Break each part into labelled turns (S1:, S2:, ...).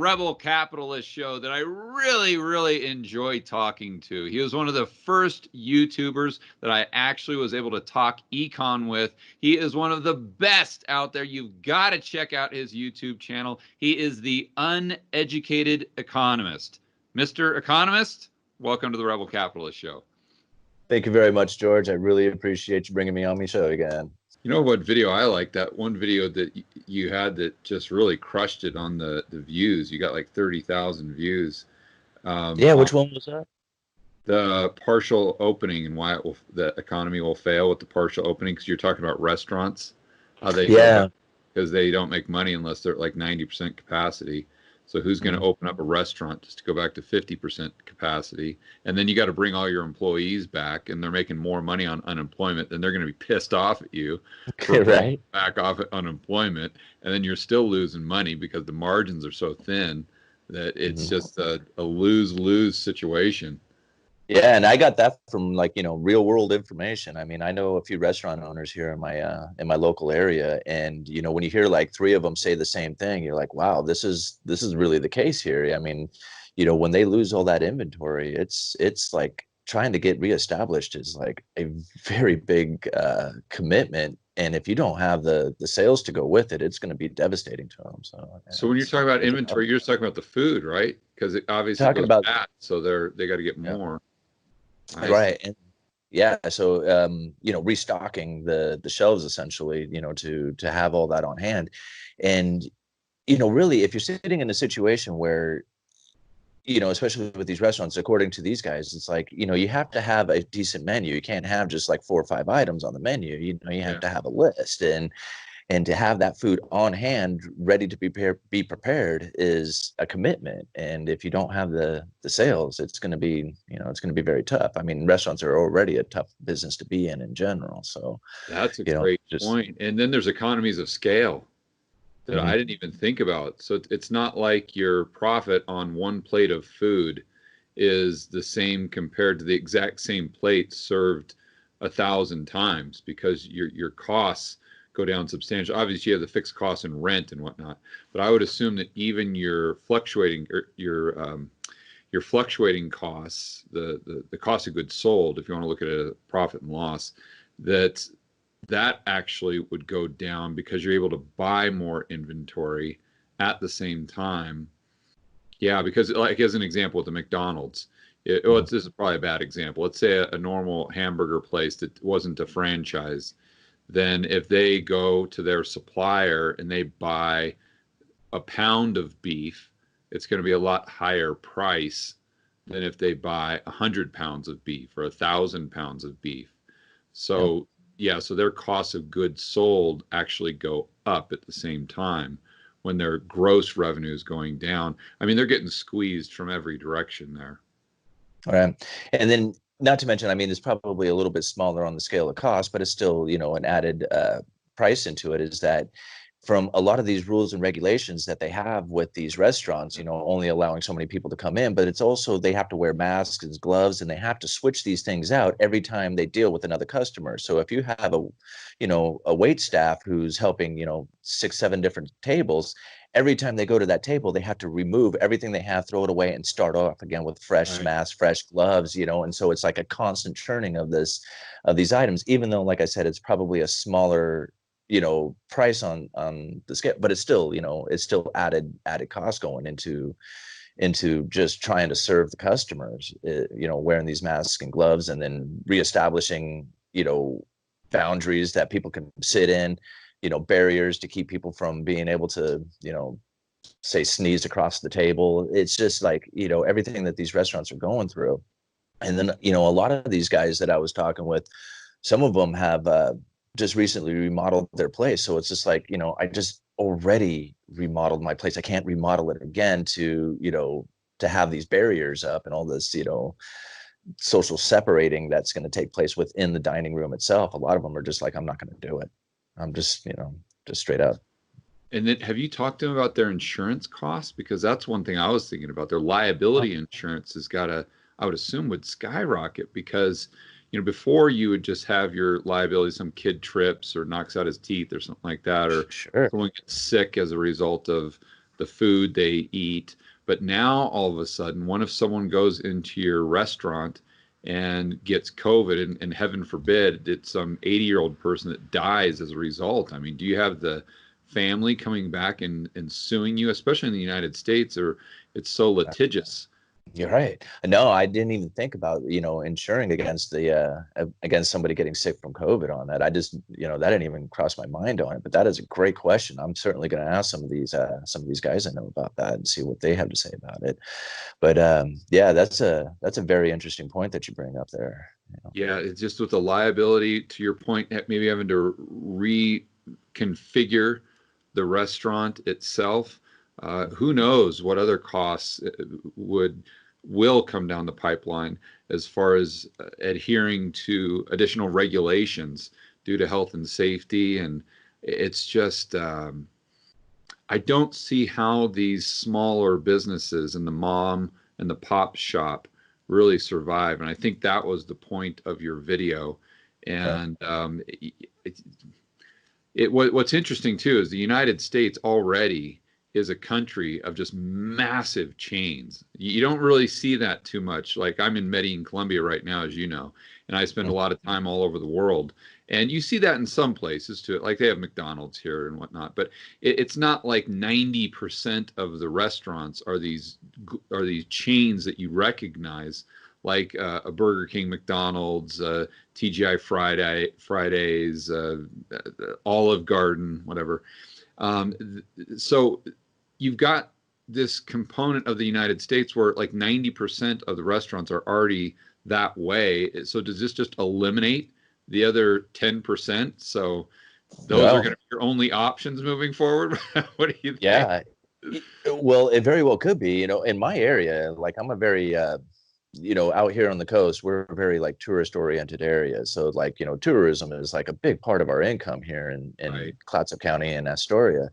S1: Rebel Capitalist show that I really enjoy talking to. He was one of the first YouTubers that I actually was able to talk econ with. He is one of the best out there. You've got to check out his YouTube channel. He is the Uneducated Economist. Mr. Economist, welcome to the Rebel Capitalist show.
S2: Thank you very much, George. I really appreciate you bringing me on my show again.
S1: You know what video I like? That one video that you had that just really crushed it on the views. You got like 30,000 views.
S2: Yeah, which one was that?
S1: The partial opening and why the economy will fail with the partial opening, because you're talking about restaurants, how they because they don't make money unless they're at like 90% capacity. So who's going to open up a restaurant just to go back to 50% capacity? And then you got to bring all your employees back, and they're making more money on unemployment. Then they're going to be pissed off at you for
S2: right.
S1: back off at unemployment. And then you're still losing money because the margins are so thin that it's just a lose-lose situation.
S2: Yeah, and I got that from real world information. I mean, I know a few restaurant owners here in my local area, and when you hear like three of them say the same thing, you're like, wow, this is really the case here. I mean, when they lose all that inventory, it's like trying to get reestablished is like a very big commitment. And if you don't have the sales to go with it, it's going to be devastating to them.
S1: So when you're talking about inventory, you're just talking about the food, right? Because it obviously goes bad, so they got to get more.
S2: Right. And yeah, so restocking the shelves essentially, to have all that on hand. And really, if you're sitting in a situation where, especially with these restaurants, according to these guys, it's like, you have to have a decent menu. You can't have just like 4 or 5 items on the menu. You have to have a list, and to have that food on hand, ready to be prepared, is a commitment. And if you don't have the sales, it's going to be, it's going to be very tough. I mean, restaurants are already a tough business to be in general. So
S1: that's a great point. And then there's economies of scale that I didn't even think about. So it's not like your profit on one plate of food is the same compared to the exact same plate served 1,000 times, because your costs go down substantially. Obviously, you have the fixed costs and rent and whatnot, but I would assume that even your fluctuating costs, the cost of goods sold, if you want to look at a profit and loss, that actually would go down because you're able to buy more inventory at the same time. Yeah, because like as an example with the McDonald's, this is probably a bad example. Let's say a normal hamburger place that wasn't a franchise. Then if they go to their supplier and they buy a pound of beef, it's going to be a lot higher price than if they buy 100 pounds of beef or 1,000 pounds of beef. So so their cost of goods sold actually go up at the same time when their gross revenue is going down. I mean, they're getting squeezed from every direction there.
S2: All right. And then, not to mention, I mean, it's probably a little bit smaller on the scale of cost, but it's still, an added price into it, is that from a lot of these rules and regulations that they have with these restaurants, only allowing so many people to come in, but it's also they have to wear masks and gloves, and they have to switch these things out every time they deal with another customer. So if you have a wait staff who's helping, 6, 7 different tables, every time they go to that table, they have to remove everything they have, throw it away, and start off again with fresh masks, fresh gloves, and so it's like a constant churning of these items, even though, like I said, it's probably a smaller price on the scale, but it's still, it's still added cost going into just trying to serve the customers, wearing these masks and gloves, and then reestablishing, boundaries that people can sit in, barriers to keep people from being able to, say, sneeze across the table. It's just like, everything that these restaurants are going through. And then, a lot of these guys that I was talking with, some of them have just recently remodeled their place. So it's just like, I just already remodeled my place. I can't remodel it again to have these barriers up and all this, social separating that's going to take place within the dining room itself. A lot of them are just like, I'm not going to do it. I'm just, just straight up.
S1: And then have you talked to them about their insurance costs? Because that's one thing I was thinking about. Their liability insurance has got to, I would assume, would skyrocket, because before you would just have your liability, some kid trips or knocks out his teeth or something like that, or someone gets sick as a result of the food they eat. But now all of a sudden, what if someone goes into your restaurant and gets COVID, and heaven forbid, it's some 80-year-old person that dies as a result? I mean, do you have the family coming back and suing you, especially in the United States, or it's so litigious?
S2: You're right. No, I didn't even think about, insuring against somebody getting sick from COVID on that. I just, that didn't even cross my mind on it. But that is a great question. I'm certainly going to ask some of these guys I know about that and see what they have to say about it. But yeah, that's a very interesting point that you bring up there.
S1: Yeah, it's just with the liability, to your point, maybe having to reconfigure the restaurant itself. Who knows what other costs will come down the pipeline as far as adhering to additional regulations due to health and safety. And it's just, I don't see how these smaller businesses and the mom and the pop shop really survive. And I think that was the point of your video. And what's interesting too is the United States already is a country of just massive chains. You don't really see that too much. Like, I'm in Medellin, Colombia right now, as you know, and I spend a lot of time all over the world. And you see that in some places too, like they have McDonald's here and whatnot, but it's not like 90% of the restaurants are these chains that you recognize, like a Burger King, McDonald's, TGI Fridays, Olive Garden, whatever. So you've got this component of the United States where like 90% of the restaurants are already that way. So does this just eliminate the other 10%? So those are going to be your only options moving forward? What do you think?
S2: Yeah, well, it very well could be. In my area, like I'm a very out here on the coast, we're a very like tourist oriented area. So like, tourism is like a big part of our income here in
S1: Right.
S2: Clatsop County and Astoria.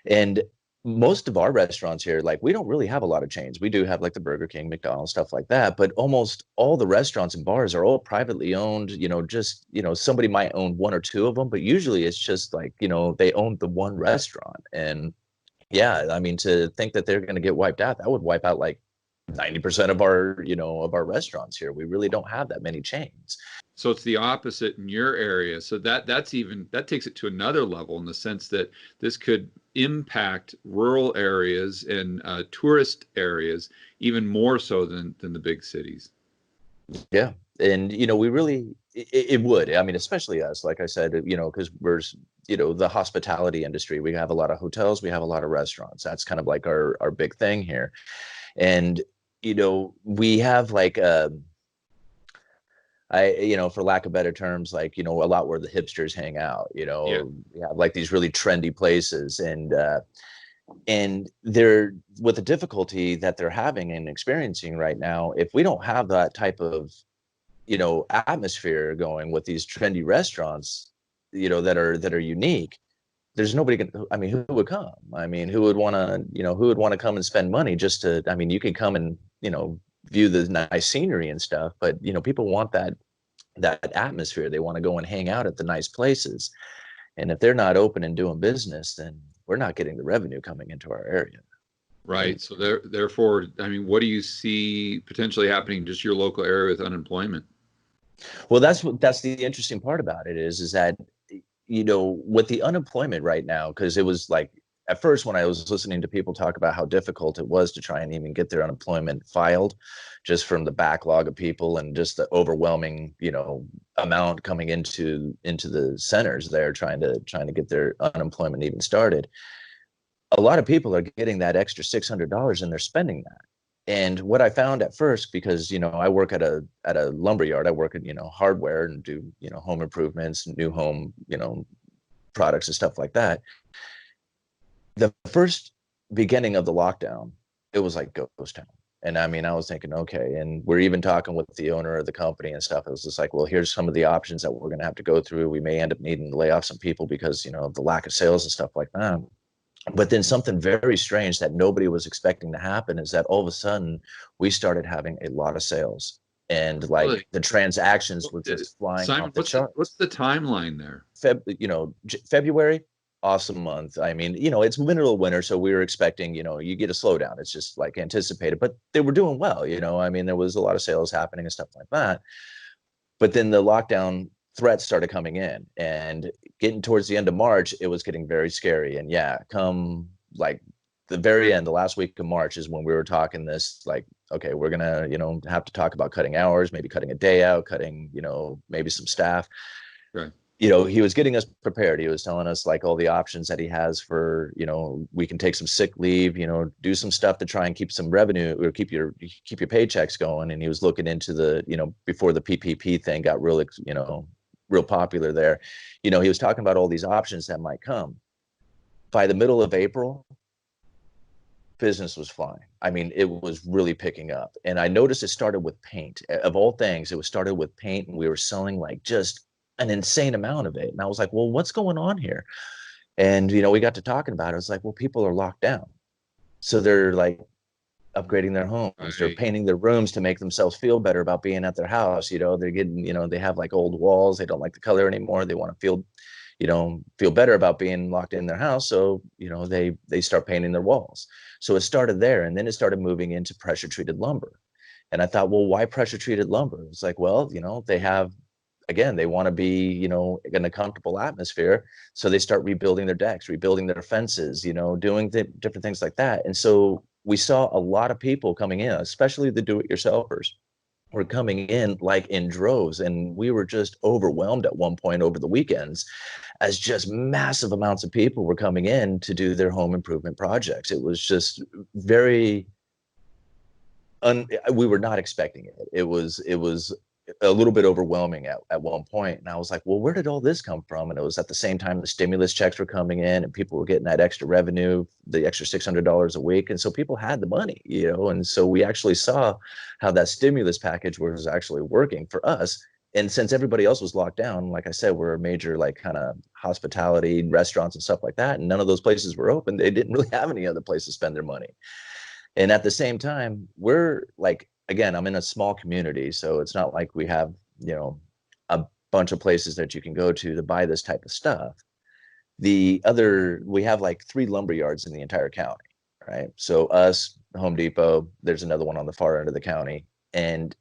S2: And most of our restaurants here, like we don't really have a lot of chains. We do have like the Burger King, McDonald's, stuff like that. But almost all the restaurants and bars are all privately owned. Somebody might own one or two of them, but usually it's just like, they own the one restaurant. And yeah, I mean, to think that they're going to get wiped out, that would wipe out like 90% of our restaurants here. We really don't have that many chains.
S1: So it's the opposite in your area. So that takes it to another level in the sense that this could impact rural areas and tourist areas even more so than the big cities.
S2: Yeah. And, we really, it would, I mean, especially us, like I said, because we're, the hospitality industry, we have a lot of hotels, we have a lot of restaurants. That's kind of like our big thing here. And, we have like, for lack of better terms, like, a lot where the hipsters hang out,
S1: Yeah.
S2: we have like these really trendy places, and they're, with the difficulty that they're having and experiencing right now, if we don't have that type of, atmosphere going with these trendy restaurants, that are unique, there's nobody I mean, who would come? I mean, who would want to come and spend money just to, I mean, you could come and, view the nice scenery and stuff, but, people want that atmosphere. They want to go and hang out at the nice places. And if they're not open and doing business, then we're not getting the revenue coming into our area.
S1: Right. So therefore, I mean, what do you see potentially happening in just your local area with unemployment?
S2: Well, that's the interesting part about it is that, with the unemployment right now, because it was like, at first when I was listening to people talk about how difficult it was to try and even get their unemployment filed, just from the backlog of people and just the overwhelming, amount coming into the centers there trying to get their unemployment even started. A lot of people are getting that extra $600 and they're spending that. And what I found at first, because, I work at a lumber yard, I work at, hardware and do, home improvements, new home, products and stuff like that. The first beginning of the lockdown, it was like ghost town. And I mean, I was thinking, okay, and we're even talking with the owner of the company and stuff. It was just like, well, here's some of the options that we're going to have to go through. We may end up needing to lay off some people because, of the lack of sales and stuff like that. But then something very strange that nobody was expecting to happen is that all of a sudden we started having a lot of sales, and like
S1: Really?
S2: the transactions were just flying
S1: Simon,
S2: off the charts.
S1: what's the timeline there?
S2: February, awesome month. I mean, it's middle of winter, so we were expecting, you get a slowdown. It's just like anticipated, but they were doing well. I mean, there was a lot of sales happening and stuff like that. But then the lockdown threats started coming in, and getting towards the end of March, it was getting very scary. And yeah, come like the very end, the last week of March is when we were talking this, like, okay, we're gonna, have to talk about cutting hours, maybe cutting a day out, cutting, maybe some staff.
S1: Right.
S2: He was getting us prepared. He was telling us like all the options that he has for, we can take some sick leave, do some stuff to try and keep some revenue or keep your paychecks going. And he was looking into the, before the PPP thing got really, real popular there. He was talking about all these options that might come. By the middle of April, business was flying. I mean, it was really picking up. And I noticed it started with paint. Of all things, it was started with paint, and we were selling like just an insane amount of it. And I was like, well, what's going on here? And, we got to talking about it. I was like, well, people are locked down. So they're like upgrading their homes.
S1: Right.
S2: They're painting their rooms to make themselves feel better about being at their house. They're getting, they have like old walls. They don't like the color anymore. They want to feel better about being locked in their house. So, they start painting their walls. So it started there. And then it started moving into pressure treated lumber. And I thought, well, why pressure treated lumber? It's like, well, they have, again, they want to be, in a comfortable atmosphere. So they start rebuilding their decks, rebuilding their fences, doing different things like that. And so we saw a lot of people coming in, especially the do-it-yourselfers, were coming in like in droves. And we were just overwhelmed at one point over the weekends as just massive amounts of people were coming in to do their home improvement projects. It was just very, we were not expecting it. It was a little bit overwhelming at one point. And I was like, well, where did all this come from? And it was at the same time the stimulus checks were coming in and people were getting that extra revenue, the extra $600 a week. And so people had the money, and so we actually saw how that stimulus package was actually working for us. And since everybody else was locked down, like I said, we're a major like kind of hospitality, restaurants and stuff like that. And none of those places were open. They didn't really have any other place to spend their money. And at the same time, we're like, again, I'm in a small community, so it's not like we have, a bunch of places that you can go to buy this type of stuff. We have like 3 lumber yards in the entire county, right? So us, Home Depot, there's another one on the far end of the county. And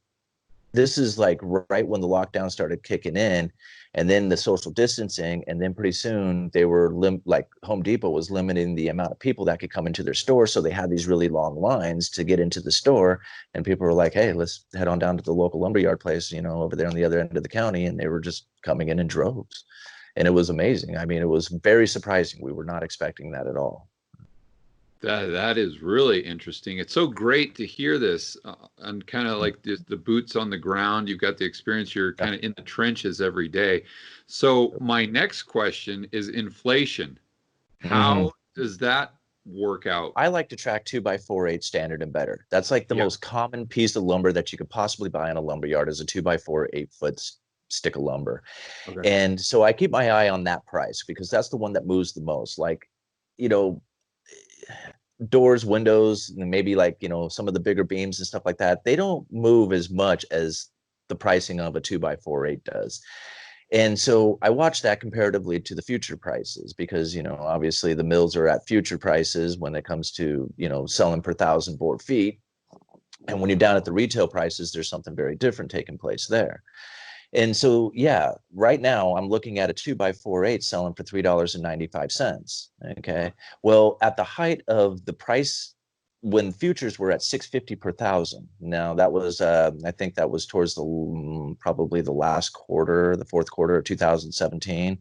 S2: this is like right when the lockdown started kicking in, and then the social distancing, and then pretty soon they were like Home Depot was limiting the amount of people that could come into their store. So they had these really long lines to get into the store, and people were like, hey, let's head on down to the local lumberyard place, over there on the other end of the county. And they were just coming in droves. And it was amazing. I mean, it was very surprising. We were not expecting that at all.
S1: That is really interesting. It's so great to hear this, and kind of like the boots on the ground. You've got the experience. You're kind of in the trenches every day. So my next question is inflation. How does that work out?
S2: I like to track 2x4/8 standard and better. That's like the most common piece of lumber that you could possibly buy in a lumber yard is a 2x4 8-foot stick of lumber.
S1: Okay.
S2: And so I keep my eye on that price because that's the one that moves the most. Like, doors, windows, and maybe like, some of the bigger beams and stuff like that, they don't move as much as the pricing of a 2x4/8 does. And so I watch that comparatively to the future prices because, obviously the mills are at future prices when it comes to, selling per 1,000 board feet. And when you're down at the retail prices, there's something very different taking place there. And so, yeah, right now I'm looking at a 2x4/8 selling for $3.95. Okay. Well, at the height of the price, when futures were at 650 per thousand. Now that was, I think that was towards probably the last quarter, the fourth quarter of 2017.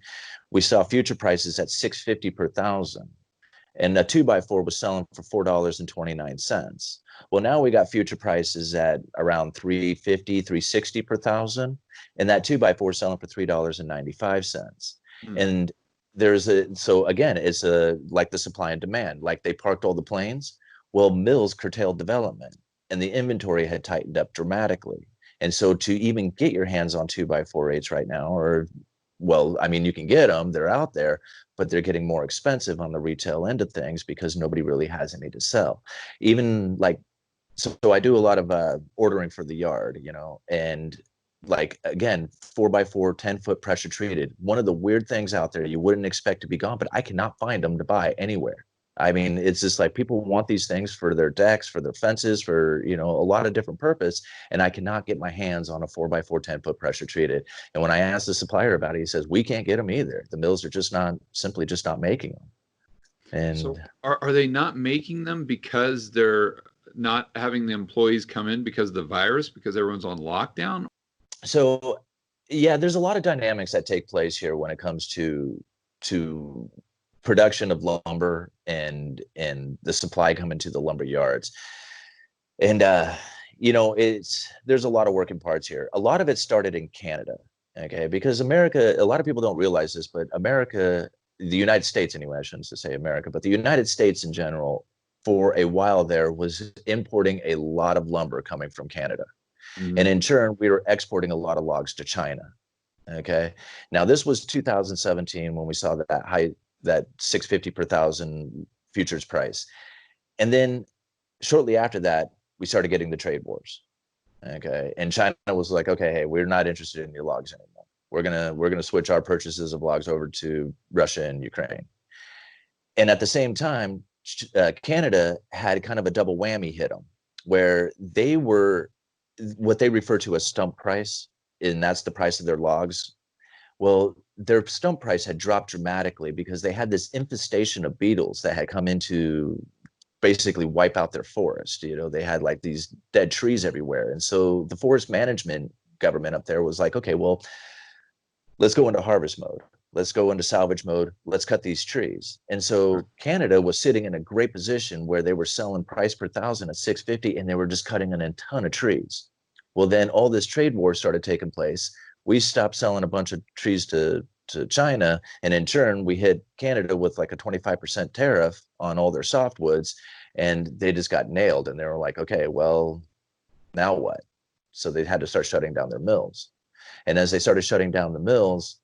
S2: We saw future prices at 650 per thousand. And a 2x4 was selling for $4.29. Well, now we got future prices at around 350, 360 per thousand, and that 2x4 selling for $3.95. And so again, it's like the supply and demand, like they parked all the planes. Well, mills curtailed development and the inventory had tightened up dramatically. And so to even get your hands on 2x4/8s right now, well, I mean, you can get them, they're out there, but they're getting more expensive on the retail end of things because nobody really has any to sell. Even like, so I do a lot of ordering for the yard, and like again, 4x4, 10-foot pressure treated. One of the weird things out there you wouldn't expect to be gone, but I cannot find them to buy anywhere. I mean, it's just like people want these things for their decks, for their fences, for, you know, a lot of different purpose. And I cannot get my hands on a 4x4, 10-foot pressure treated. And when I asked the supplier about it, he says, we can't get them either. The mills are just not, simply just not making them.
S1: So
S2: And
S1: are they not making them because they're not having the employees come in because of the virus, because everyone's on lockdown?
S2: so, yeah, there's a lot of dynamics that take place here when it comes to production of lumber and the supply coming to the lumber yards. And you know, there's a lot of working parts here. A lot of it started in Canada, okay? Because America, a lot of people don't realize this, but America, the United States anyway, I shouldn't say America, but the United States in general, for a while there, was importing a lot of lumber coming from Canada. And
S1: Mm,
S2: in turn, we were exporting a lot of logs to China. Okay. Now this was 2017 when we saw that 650 per thousand futures price. And then shortly after that, we started getting the trade wars. Okay. And China was like, okay, hey, we're not interested in your logs anymore. We're gonna switch our purchases of logs over to Russia and Ukraine. And at the same time, Canada had kind of a double whammy hit them, where they were what they refer to as stump price, and that's the price of their logs. Well, their stump price had dropped dramatically because they had this infestation of beetles that had come into basically wipe out their forest. You know, they had like these dead trees everywhere. And so the forest management government up there was like, okay, well, let's go into harvest mode. Let's go into salvage mode. Let's cut these trees. And so Canada was sitting in a great position where they were selling price per thousand at 650 and they were just cutting a ton of trees. Well, then all this trade war started taking place. We stopped selling a bunch of trees to China, and in turn, we hit Canada with like a 25% tariff on all their softwoods, and they just got nailed. And they were like, okay, well, now what? So they had to start shutting down their mills. And as they started shutting down the mills,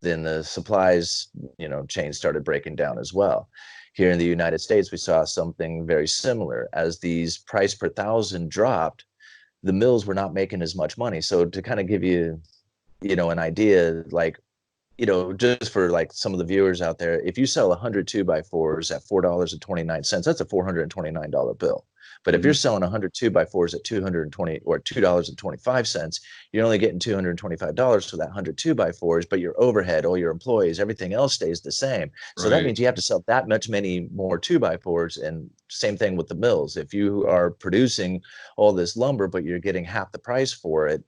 S2: then the supplies, you know, chain started breaking down as well. Here in the United States, we saw something very similar. As these price per thousand dropped, the mills were not making as much money. So to kind of give you, you know, an idea, like, you know, just for like some of the viewers out there, if you sell 100 2x4s at $4.29, that's a $429 bill. But if you're
S1: mhm.
S2: selling 100 2x4s at 220 or $2.25, you're only getting $225 for that 100 2x4s, but your overhead, all your employees, everything else stays the same. So that
S1: Right.
S2: means you have to sell that much many more 2x4s. And same thing with the mills. If you are producing all this lumber, but you're getting half the price for it,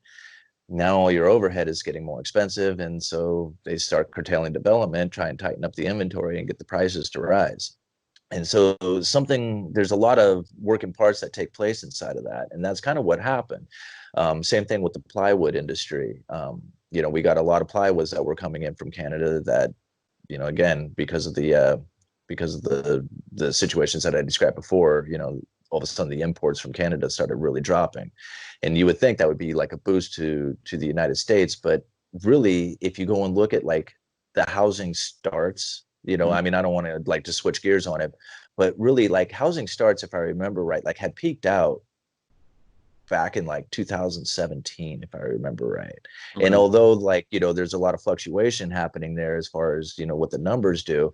S2: now all your overhead is getting more expensive. And so they start curtailing development, try and tighten up the inventory and get the prices to rise. And so there's a lot of working parts that take place inside of that. And that's kind of what happened. Same thing with the plywood industry. You know, we got a lot of plywoods that were coming in from Canada that, you know, again, because of the situations that I described before, you know, all of a sudden the imports from Canada started really dropping. And you would think that would be like a boost to the United States, but really, if you go and look at like the housing starts, you know,
S1: Mhm.
S2: I mean, I don't want to like to switch gears on it, but really like housing starts, if I remember right, like had peaked out back in like 2017, if I remember right. And
S1: Okay.
S2: although like, you know, there's a lot of fluctuation happening there as far as, you know, what the numbers do,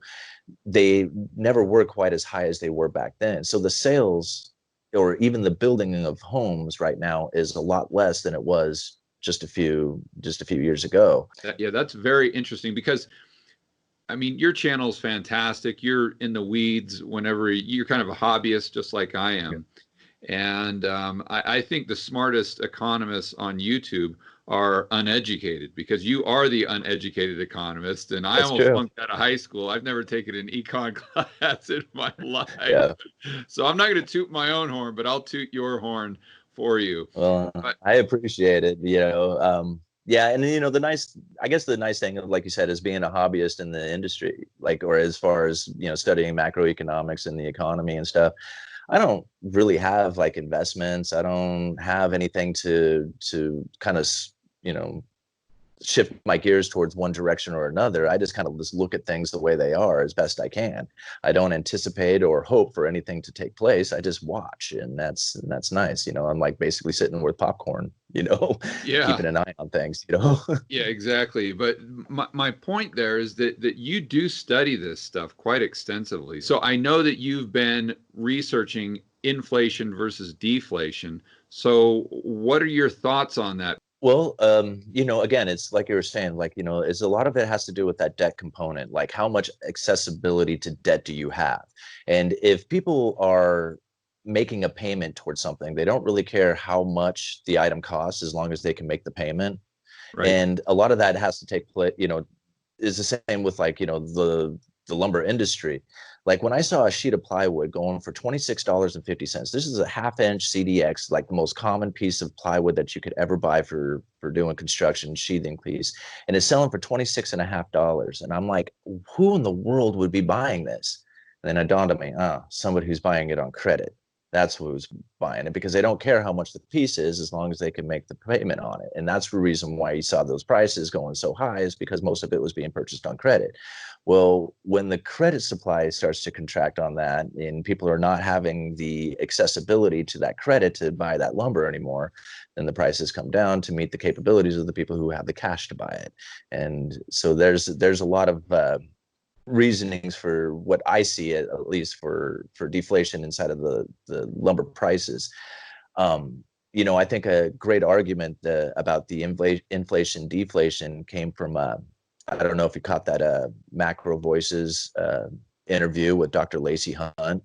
S2: they never were quite as high as they were back then. So the sales or even the building of homes right now is a lot less than it was just a few years ago.
S1: Yeah, that's very interesting because I mean, your channel's fantastic. You're in the weeds whenever you're kind of a hobbyist, just like I am. And I think the smartest economists on YouTube are uneducated because you are the uneducated economist. And I
S2: That's
S1: almost
S2: true.
S1: flunked out of high school. I've never taken an econ class in my life.
S2: Yeah.
S1: So I'm not going to toot my own horn, but I'll toot your horn for you.
S2: Well,
S1: But
S2: I appreciate it. You know, yeah, and you know, I guess the nice thing, like you said, is being a hobbyist in the industry, like, or as far as, you know, studying macroeconomics and the economy and stuff. I don't really have like investments. I don't have anything to kind of, you know, shift my gears towards one direction or another. I just kind of just look at things the way they are as best I can. I don't anticipate or hope for anything to take place. I just watch, and that's nice. I'm like basically sitting with popcorn,
S1: Yeah.
S2: keeping an eye on things.
S1: Yeah, exactly. But my point there is that you do study this stuff quite extensively. So I know that you've been researching inflation versus deflation. So what are your thoughts on that?
S2: Well, again, it's like you were saying, like, it's a lot of it has to do with that debt component. Like, how much accessibility to debt do you have? And if people are making a payment towards something, they don't really care how much the item costs as long as they can make the payment.
S1: Right.
S2: And a lot of that has to take place, is the same with like, the lumber industry. Like when I saw a sheet of plywood going for $26.50, this is a half-inch CDX, like the most common piece of plywood that you could ever buy for doing construction, sheathing piece, and it's selling for $26.50. And I'm like, who in the world would be buying this? And then it dawned on me, somebody who's buying it on credit. That's who's buying it, because they don't care how much the piece is as long as they can make the payment on it. And that's the reason why you saw those prices going so high, is because most of it was being purchased on credit. Well, when the credit supply starts to contract on that and people are not having the accessibility to that credit to buy that lumber anymore, then the prices come down to meet the capabilities of the people who have the cash to buy it. And so there's a lot of reasonings for what I see, at least for deflation inside of the lumber prices. I think a great argument about the inflation deflation came from I don't know if you caught that Macro Voices interview with Dr. Lacey Hunt,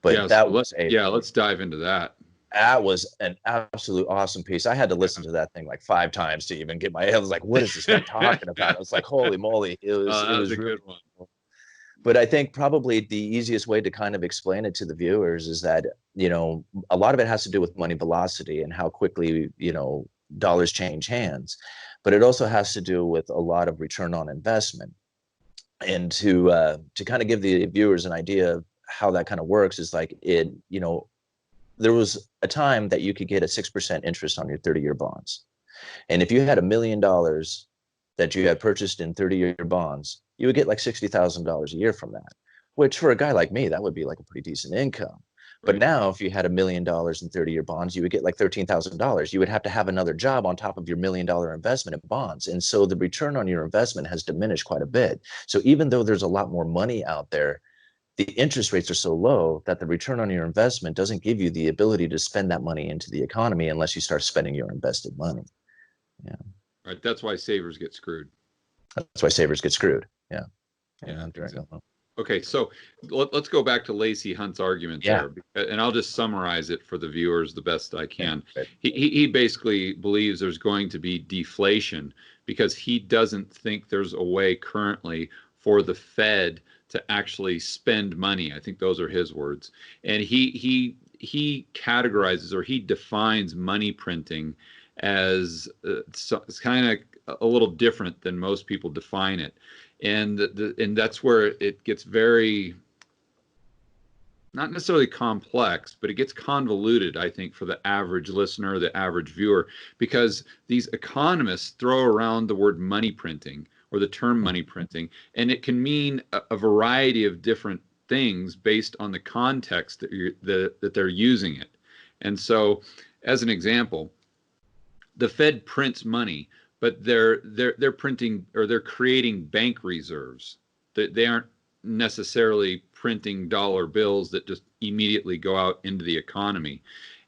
S2: but
S1: Yeah, so let's dive into that.
S2: That was an absolute awesome piece. I had to listen to that thing like 5 times to even get I was like, what is this guy talking about? I was like, holy moly. It was
S1: a
S2: really
S1: good one.
S2: cool. But I think probably the easiest way to kind of explain it to the viewers is that, a lot of it has to do with money velocity and how quickly, dollars change hands. But it also has to do with a lot of return on investment. And to kind of give the viewers an idea of how that kind of works is like there was a time that you could get a 6% interest on your 30-year bonds. And if you had $1 million that you had purchased in 30-year bonds, you would get like $60,000 a year from that, which for a guy like me, that would be like a pretty decent income. But now if you had $1 million in 30-year bonds, you would get like $13,000. You would have to have another job on top of your $1 million investment in bonds. And so the return on your investment has diminished quite a bit. So even though there's a lot more money out there, the interest rates are so low that the return on your investment doesn't give you the ability to spend that money into the economy unless you start spending your invested money. Yeah.
S1: Right. That's why savers get screwed.
S2: That's why savers get screwed. Yeah.
S1: Yeah. Exactly. Okay, so let's go back to Lacey Hunt's argument there, and I'll just summarize it for the viewers the best I can. He basically believes there's going to be deflation because he doesn't think there's a way currently for the Fed to actually spend money. I think those are his words. And he categorizes, or he defines, money printing as it's kind of a little different than most people define it. And that's where it gets very, not necessarily complex, but it gets convoluted, I think, for the average listener, the average viewer, because these economists throw around the word money printing or the term money printing, and it can mean a variety of different things based on the context that they're using it. And so, as an example, the Fed prints money, but they're printing, or they're creating bank reserves. They aren't necessarily printing dollar bills that just immediately go out into the economy.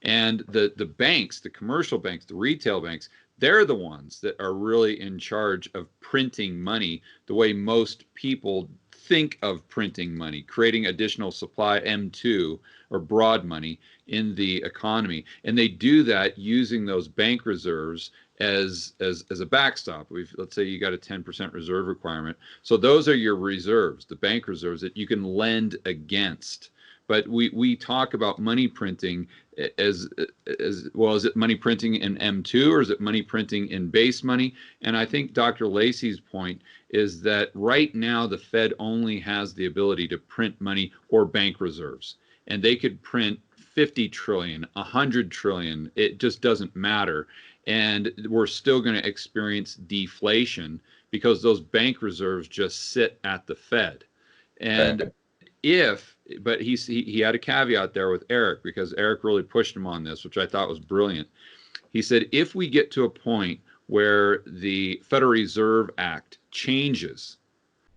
S1: And the banks, the commercial banks, the retail banks, they're the ones that are really in charge of printing money the way most people think of printing money, creating additional supply, M2, or broad money in the economy. And they do that using those bank reserves as a backstop. Let's say you got a 10% reserve requirement. So those are your reserves, the bank reserves that you can lend against. But we talk about money printing as well. Is it money printing in M2, or is it money printing in base money? And I think Dr. Lacey's point is that right now the Fed only has the ability to print money or bank reserves, and they could print 50 trillion, 100 trillion. It just doesn't matter. And we're still going to experience deflation because those bank reserves just sit at the Fed. And
S2: Right.
S1: but he had a caveat there with Eric, because Eric really pushed him on this, which I thought was brilliant. He said, if we get to a point where the Federal Reserve Act changes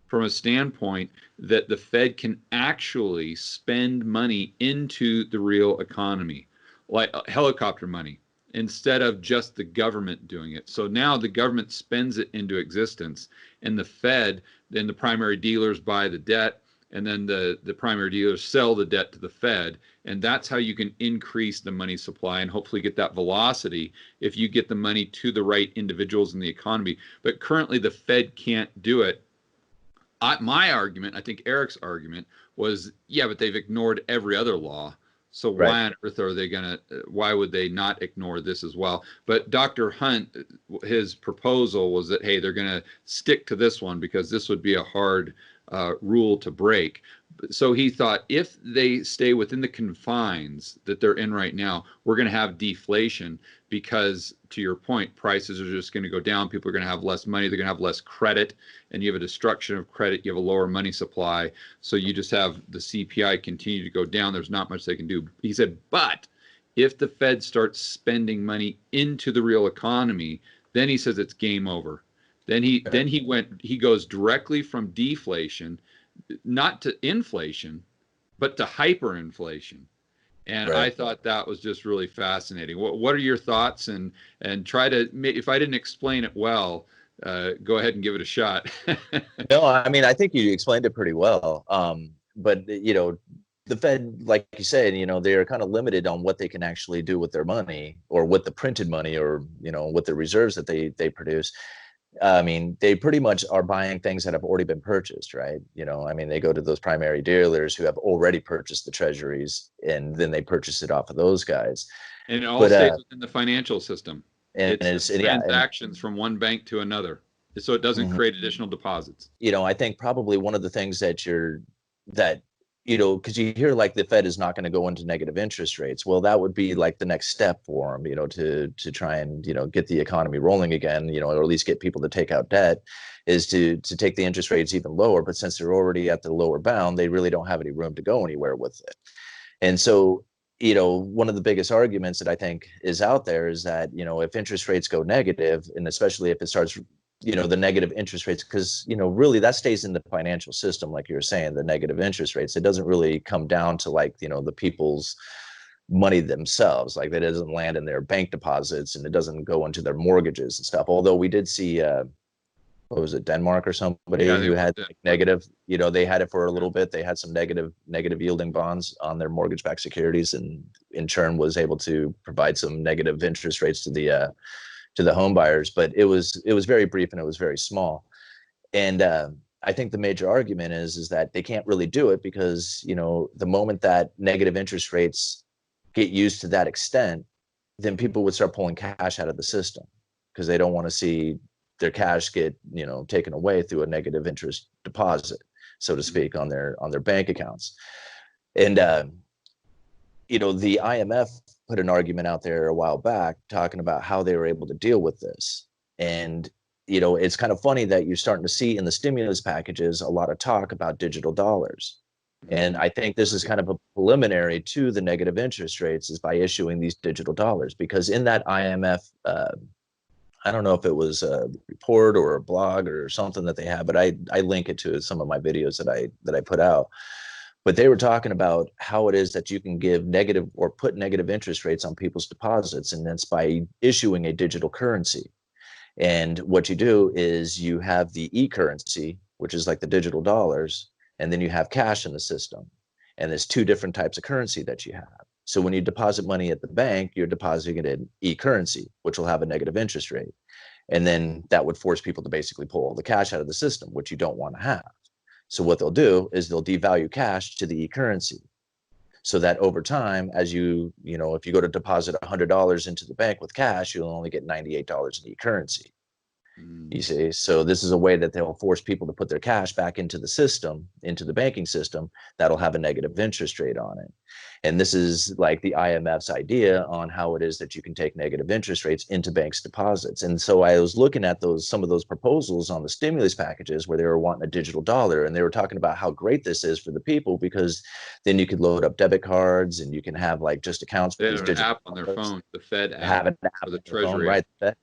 S1: from a standpoint that the Fed can actually spend money into the real economy, like helicopter money, instead of just the government doing it. So now the government spends it into existence, and the Fed, then the primary dealers buy the debt, and then the primary dealers sell the debt to the Fed. And that's how you can increase the money supply and hopefully get that velocity if you get the money to the right individuals in the economy. But currently the Fed can't do it. My argument, I think Eric's argument was, yeah, but they've ignored every other law. So
S2: Right.
S1: why on earth are they why would they not ignore this as well? But Dr. Hunt, his proposal was that, hey, they're going to stick to this one because this would be a hard rule to break. So he thought, if they stay within the confines that they're in right now, we're going to have deflation because, to your point, prices are just going to go down. People are going to have less money. They're going to have less credit, and you have a destruction of credit. You have a lower money supply. So you just have the CPI continue to go down. There's not much they can do. He said, but if the Fed starts spending money into the real economy, then he says it's game over. Then he goes directly from deflation, not to inflation, but to hyperinflation. And I
S2: Right.
S1: thought that was just really fascinating. What are your thoughts? And try to, if I didn't explain it well, go ahead and give it a shot.
S2: No, I mean, I think you explained it pretty well. But the Fed, like you said, they're kind of limited on what they can actually do with their money, or with the printed money, or with the reserves that they produce. I mean, they pretty much are buying things that have already been purchased, right? I mean, they go to those primary dealers who have already purchased the treasuries, and then they purchase it off of those guys.
S1: And it all
S2: But
S1: stays within the financial system.
S2: and
S1: It's
S2: it's and yeah, and
S1: transactions from one bank to another, so it doesn't
S2: mhm.
S1: create additional deposits.
S2: I think probably one of the things that because you hear like the Fed is not going to go into negative interest rates. Well, that would be like the next step for them, to try and get the economy rolling again, or at least get people to take out debt, is to take the interest rates even lower. But since they're already at the lower bound, they really don't have any room to go anywhere with it. And so, one of the biggest arguments that I think is out there is that, if interest rates go negative, and especially if it starts, the negative interest rates, because, really that stays in the financial system, like you were saying, the negative interest rates. It doesn't really come down to, like, the people's money themselves. Like, that doesn't land in their bank deposits, and it doesn't go into their mortgages and stuff. Although we did see, what was it, Denmark or
S1: Yeah,
S2: somebody
S1: they
S2: who
S1: went
S2: had
S1: to,
S2: like negative, they had it for a little bit. They had some negative yielding bonds on their mortgage-backed securities, and in turn was able to provide some negative interest rates to the home buyers. But it was very brief, and it was very small. And I think the major argument is that they can't really do it because, the moment that negative interest rates get used to that extent, then people would start pulling cash out of the system, because they don't want to see their cash get, taken away through a negative interest deposit, so to speak, on their bank accounts. And the IMF put an argument out there a while back talking about how they were able to deal with this. And it's kind of funny that you're starting to see in the stimulus packages a lot of talk about digital dollars. And I think this is kind of a preliminary to the negative interest rates, is by issuing these digital dollars. Because in that IMF, I don't know if it was a report or a blog or something that they have, but I link it to some of my videos that I put out. But they were talking about how it is that you can give negative or put negative interest rates on people's deposits, and that's by issuing a digital currency. And what you do is you have the e-currency, which is like the digital dollars, and then you have cash in the system. And there's two different types of currency that you have. So when you deposit money at the bank, you're depositing it in e-currency, which will have a negative interest rate. And then that would force people to basically pull all the cash out of the system, which you don't want to have. So what they'll do is they'll devalue cash to the e-currency, so that over time, as if you go to deposit $100 into the bank with cash, you'll only get $98 in e-currency. You see, so this is a way that they'll force people to put their cash back into the system, into the banking system, that'll have a negative interest rate on it. And this is like the IMF's idea on how it is that you can take negative interest rates into banks' deposits. And so I was looking at some of those proposals on the stimulus packages where they were wanting a digital dollar, and they were talking about how great this is for the people, because then you could load up debit cards and you can have like just accounts
S1: They
S2: with
S1: have
S2: these
S1: an
S2: digital
S1: app on their
S2: dollars,
S1: phone, the Fed app
S2: have an app
S1: or the
S2: on their phone,
S1: Treasury app.
S2: right?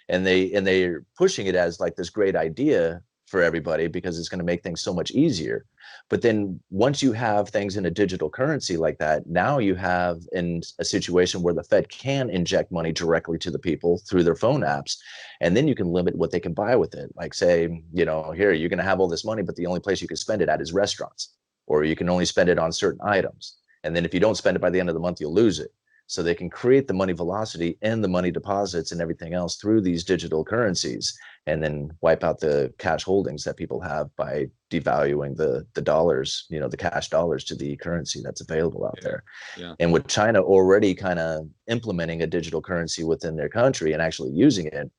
S2: And they're pushing it as like this great idea for everybody because it's going to make things so much easier. But then once you have things in a digital currency like that, now you have in a situation where the Fed can inject money directly to the people through their phone apps, and then you can limit what they can buy with it. Like say, here you're going to have all this money, but the only place you can spend it at is restaurants, or you can only spend it on certain items. And then if you don't spend it by the end of the month, you'll lose it. So they can create the money velocity and the money deposits and everything else through these digital currencies, and then wipe out the cash holdings that people have by devaluing the dollars, the cash dollars to the currency that's available out there.
S1: Yeah.
S2: And with China already kind of implementing a digital currency within their country and actually using it,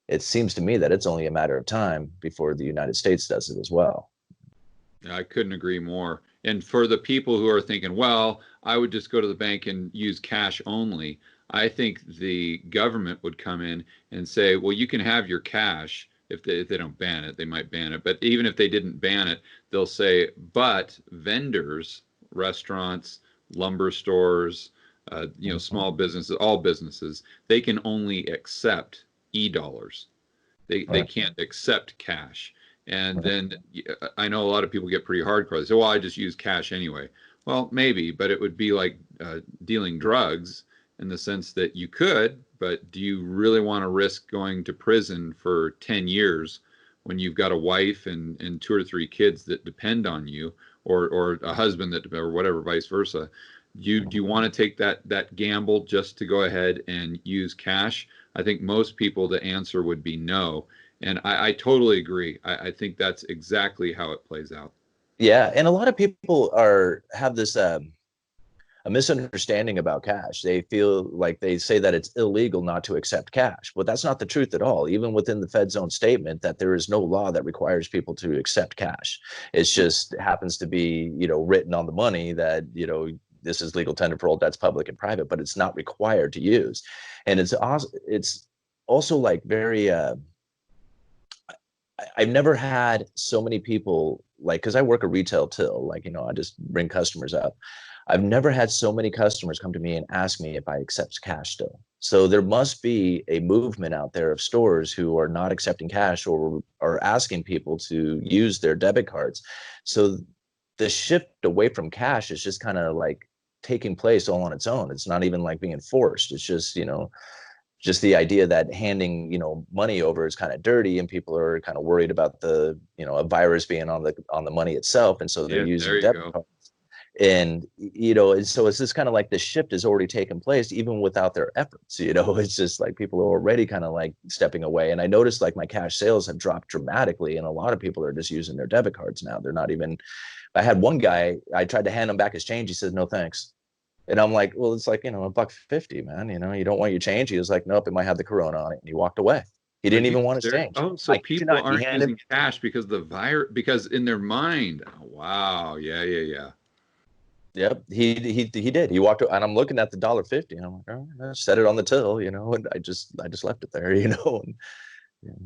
S2: it seems to me that it's only a matter of time before the United States does it as well.
S1: I couldn't agree more. And for the people who are thinking, well, I would just go to the bank and use cash only, I think the government would come in and say, well, you can have your cash if they don't ban it. They might ban it. But even if they didn't ban it, they'll say, but vendors, restaurants, lumber stores, small businesses, all businesses, they can only accept e-dollars. They can't accept cash. And then I know a lot of people get pretty hardcore. They say, well, I just use cash anyway. Well, maybe, but it would be like dealing drugs in the sense that you could, but do you really want to risk going to prison for 10 years when you've got a wife and two or three kids that depend on you, or a husband that, or whatever, vice versa? Do you want to take that gamble just to go ahead and use cash? I think most people, the answer would be no. And I totally agree. I think that's exactly how it plays out.
S2: Yeah, and a lot of people have this a misunderstanding about cash. They feel like they say that it's illegal not to accept cash. But that's not the truth at all. Even within the Fed's own statement, that there is no law that requires people to accept cash. It's just happens to be, written on the money that, this is legal tender for all debts, public and private, but it's not required to use. And it's also like very I've never had so many people, like, because I work a retail till, like, I just bring customers up. I've never had so many customers come to me and ask me if I accept cash still. So there must be a movement out there of stores who are not accepting cash or are asking people to use their debit cards. So the shift away from cash is just kind of like taking place all on its own. It's not even like being forced. It's just the idea that handing money over is kind of dirty, and people are kind of worried about the a virus being on the money itself, and so they're using debit cards. And and so it's just kind of like the shift has already taken place even without their efforts. It's just like people are already kind of like stepping away. And I noticed like my cash sales have dropped dramatically, and a lot of people are just using their debit cards now. They're not even. I had one guy, I tried to hand him back his change. He said, no thanks. And I'm like, well, it's like, $1.50, man. You don't want your change. He was like, nope, it might have the corona on it. And he walked away. He didn't even want his change.
S1: Oh, so people aren't using cash because the virus, because in their mind. Oh, wow. Yeah.
S2: Yep. He did. He walked, and I'm looking at the $1.50, and I'm like, oh, I set it on the till, and I just left it there,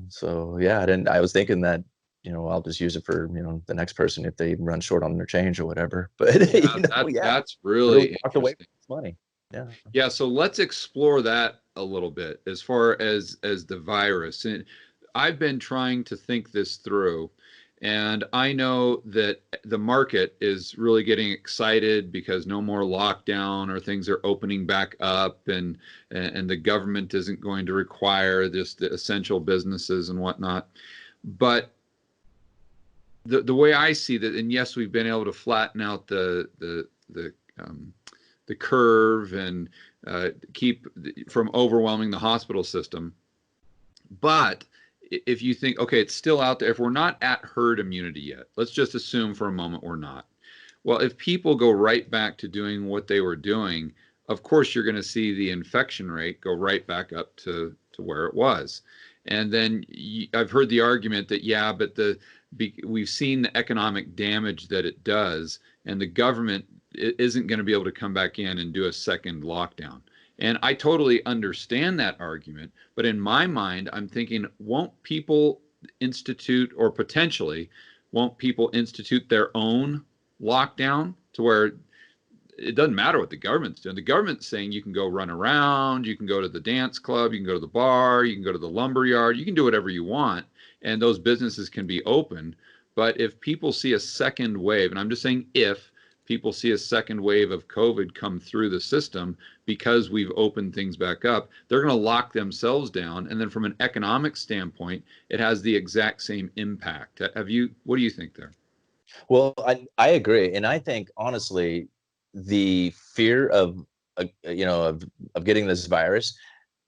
S2: so yeah, I was thinking that, I'll just use it for, the next person if they run short on their change or whatever. But
S1: that's really
S2: walked away with money. Yeah.
S1: Yeah. So let's explore that a little bit as far as the virus. And I've been trying to think this through, and I know that the market is really getting excited because no more lockdown, or things are opening back up, and the government isn't going to require the essential businesses and whatnot. But the way I see that, and yes, we've been able to flatten out the curve and keep from overwhelming the hospital system. But if you think, okay, it's still out there, if we're not at herd immunity yet, let's just assume for a moment we're not. Well, if people go right back to doing what they were doing, of course you're going to see the infection rate go right back up to where it was. And then I've heard the argument that, yeah, but we've seen the economic damage that it does, and the government isn't going to be able to come back in and do a second lockdown. And I totally understand that argument, but in my mind, I'm thinking, won't people institute, or potentially, won't people institute their own lockdown to where it doesn't matter what the government's doing. The government's saying you can go run around, you can go to the dance club, you can go to the bar, you can go to the lumber yard, you can do whatever you want, and those businesses can be open. But if people see a second wave, and I'm just saying if people see a second wave of COVID come through the system because we've opened things back up, they're going to lock themselves down. And then from an economic standpoint, it has the exact same impact. What do you think there?
S2: Well, I agree. And I think, honestly, the fear of, of getting this virus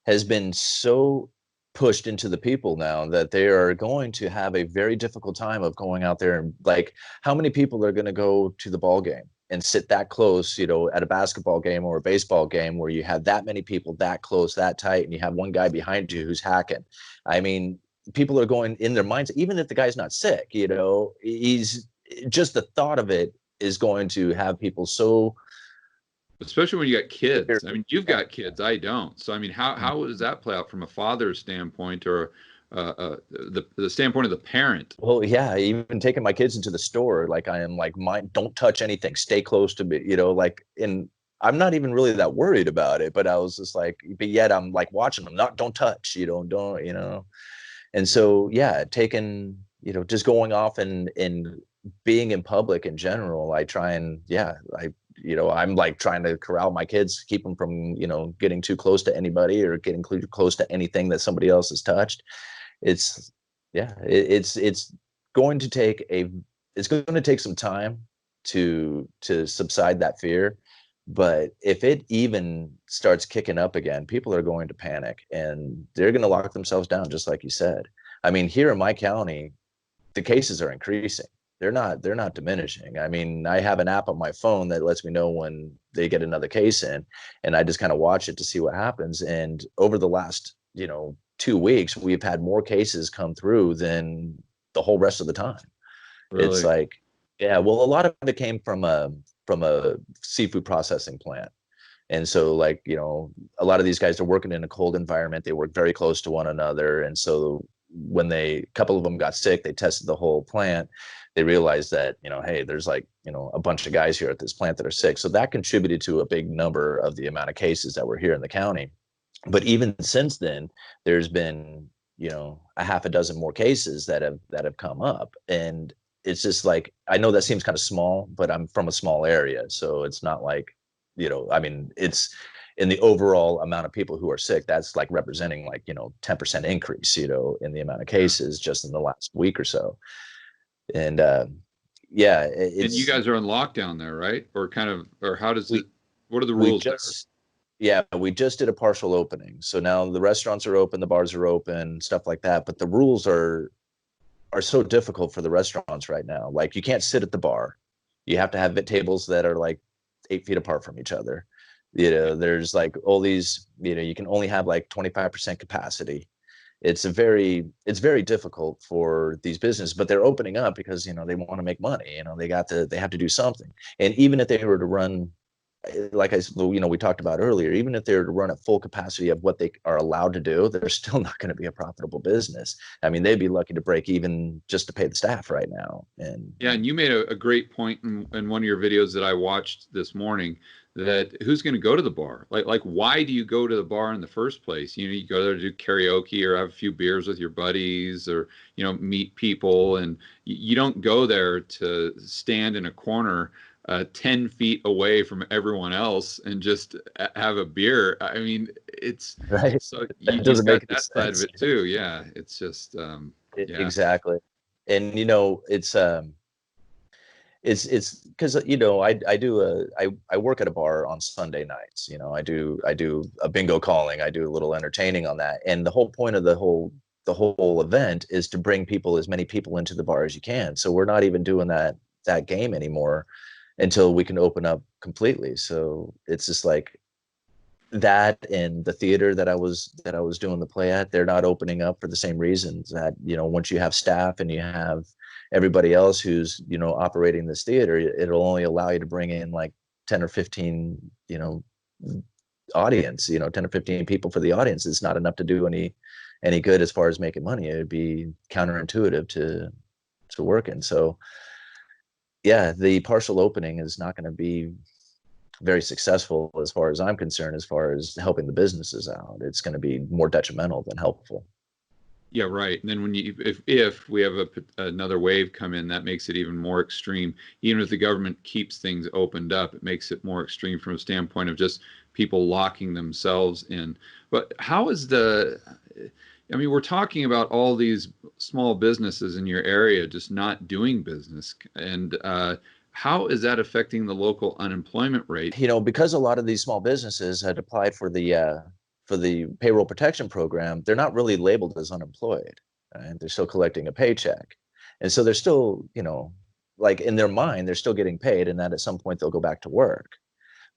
S2: has been so pushed into the people now that they are going to have a very difficult time of going out there. And like, how many people are going to go to the ball game and sit that close, at a basketball game or a baseball game where you have that many people that close, that tight, and you have one guy behind you who's hacking? I mean, people are going in their minds, even if the guy's not sick, he's just, the thought of it is going to have people so,
S1: especially when you got kids. I mean, you've got kids, I don't. So I mean, how does that play out from a father's standpoint, or the standpoint of the parent?
S2: well, yeah, even taking my kids into the store, like, I am like, don't touch anything, stay close to me, like, in I'm not even really that worried about it, but I was just like, but yet I'm like watching them, don't touch, don't, and so, yeah, taking, just going off and being in public in general, I try and, yeah, I'm like trying to corral my kids, keep them from, getting too close to anybody or getting close to anything that somebody else has touched. It's, yeah, it's going to take some time to subside that fear. But if it even starts kicking up again, people are going to panic and they're going to lock themselves down, just like you said. I mean, here in my county, the cases are increasing. They're not diminishing. I mean, I have an app on my phone that lets me know when they get another case in, and I just kind of watch it to see what happens. And over the last, 2 weeks, we've had more cases come through than the whole rest of the time. It's
S1: Really?
S2: like, yeah, well, a lot of it came from a seafood processing plant. And so, like, a lot of these guys are working in a cold environment. They work very close to one another. And so when a couple of them got sick, they tested the whole plant. They realized that, hey, there's like, a bunch of guys here at this plant that are sick. So that contributed to a big number of the amount of cases that were here in the county. But even since then, there's been, a half a dozen more cases that have come up. And it's just like, I know that seems kind of small, but I'm from a small area. So it's not like, I mean, it's in the overall amount of people who are sick, that's like representing like, 10% increase, in the amount of
S1: Yeah.
S2: cases just in the last week or so. And yeah,
S1: And you
S2: it's,
S1: guys are on lockdown there, right? Or how does it?
S2: we,
S1: What are the
S2: we
S1: rules there?
S2: just, yeah, we just did a partial opening. So now the restaurants are open, the bars are open, stuff like that. But the rules are so difficult for the restaurants right now. Like, you can't sit at the bar. You have to have tables that are like 8 feet apart from each other. There's like all these, you can only have like 25% capacity. It's very difficult for these businesses, but they're opening up because, they want to make money. They have to do something. And even if they were to run, like we talked about earlier, even if they were to run at full capacity of what they are allowed to do, they're still not going to be a profitable business. I mean, they'd be lucky to break even just to pay the staff right now. And
S1: Yeah, and you made a great point in one of your videos that I watched this morning, that who's going to go to the bar? Like, why do you go to the bar in the first place? You go there to do karaoke or have a few beers with your buddies, or meet people, and you don't go there to stand in a corner 10 feet away from everyone else and just have a beer. I mean, it's
S2: right,
S1: so
S2: that
S1: you've
S2: doesn't
S1: got
S2: make any
S1: that side of
S2: sense.
S1: it too. Yeah, it's just yeah.
S2: Exactly. And it's because I work at a bar on Sunday nights. I do a bingo calling, I do a little entertaining on that, and the whole point of the whole event is to bring as many people into the bar as you can. So we're not even doing that game anymore until we can open up completely. So it's just like, that and the theater that I was doing the play at, they're not opening up for the same reasons. That, once you have staff and you have everybody else who's, operating this theater, it'll only allow you to bring in like 10 or 15, audience, 10 or 15 people for the audience. It's not enough to do any good as far as making money. It would be counterintuitive to work in. So yeah, the partial opening is not going to be very successful as far as I'm concerned, as far as helping the businesses out. It's going to be more detrimental than helpful.
S1: Yeah, right. And then when if we have another wave come in, that makes it even more extreme. Even if the government keeps things opened up, it makes it more extreme from a standpoint of just people locking themselves in. But how is I mean, we're talking about all these small businesses in your area just not doing business, and how is that affecting the local unemployment rate?
S2: Because a lot of these small businesses had applied for the payroll protection program, they're not really labeled as unemployed, and they're still collecting a paycheck, and so they're still, like in their mind, they're still getting paid, and that at some point they'll go back to work.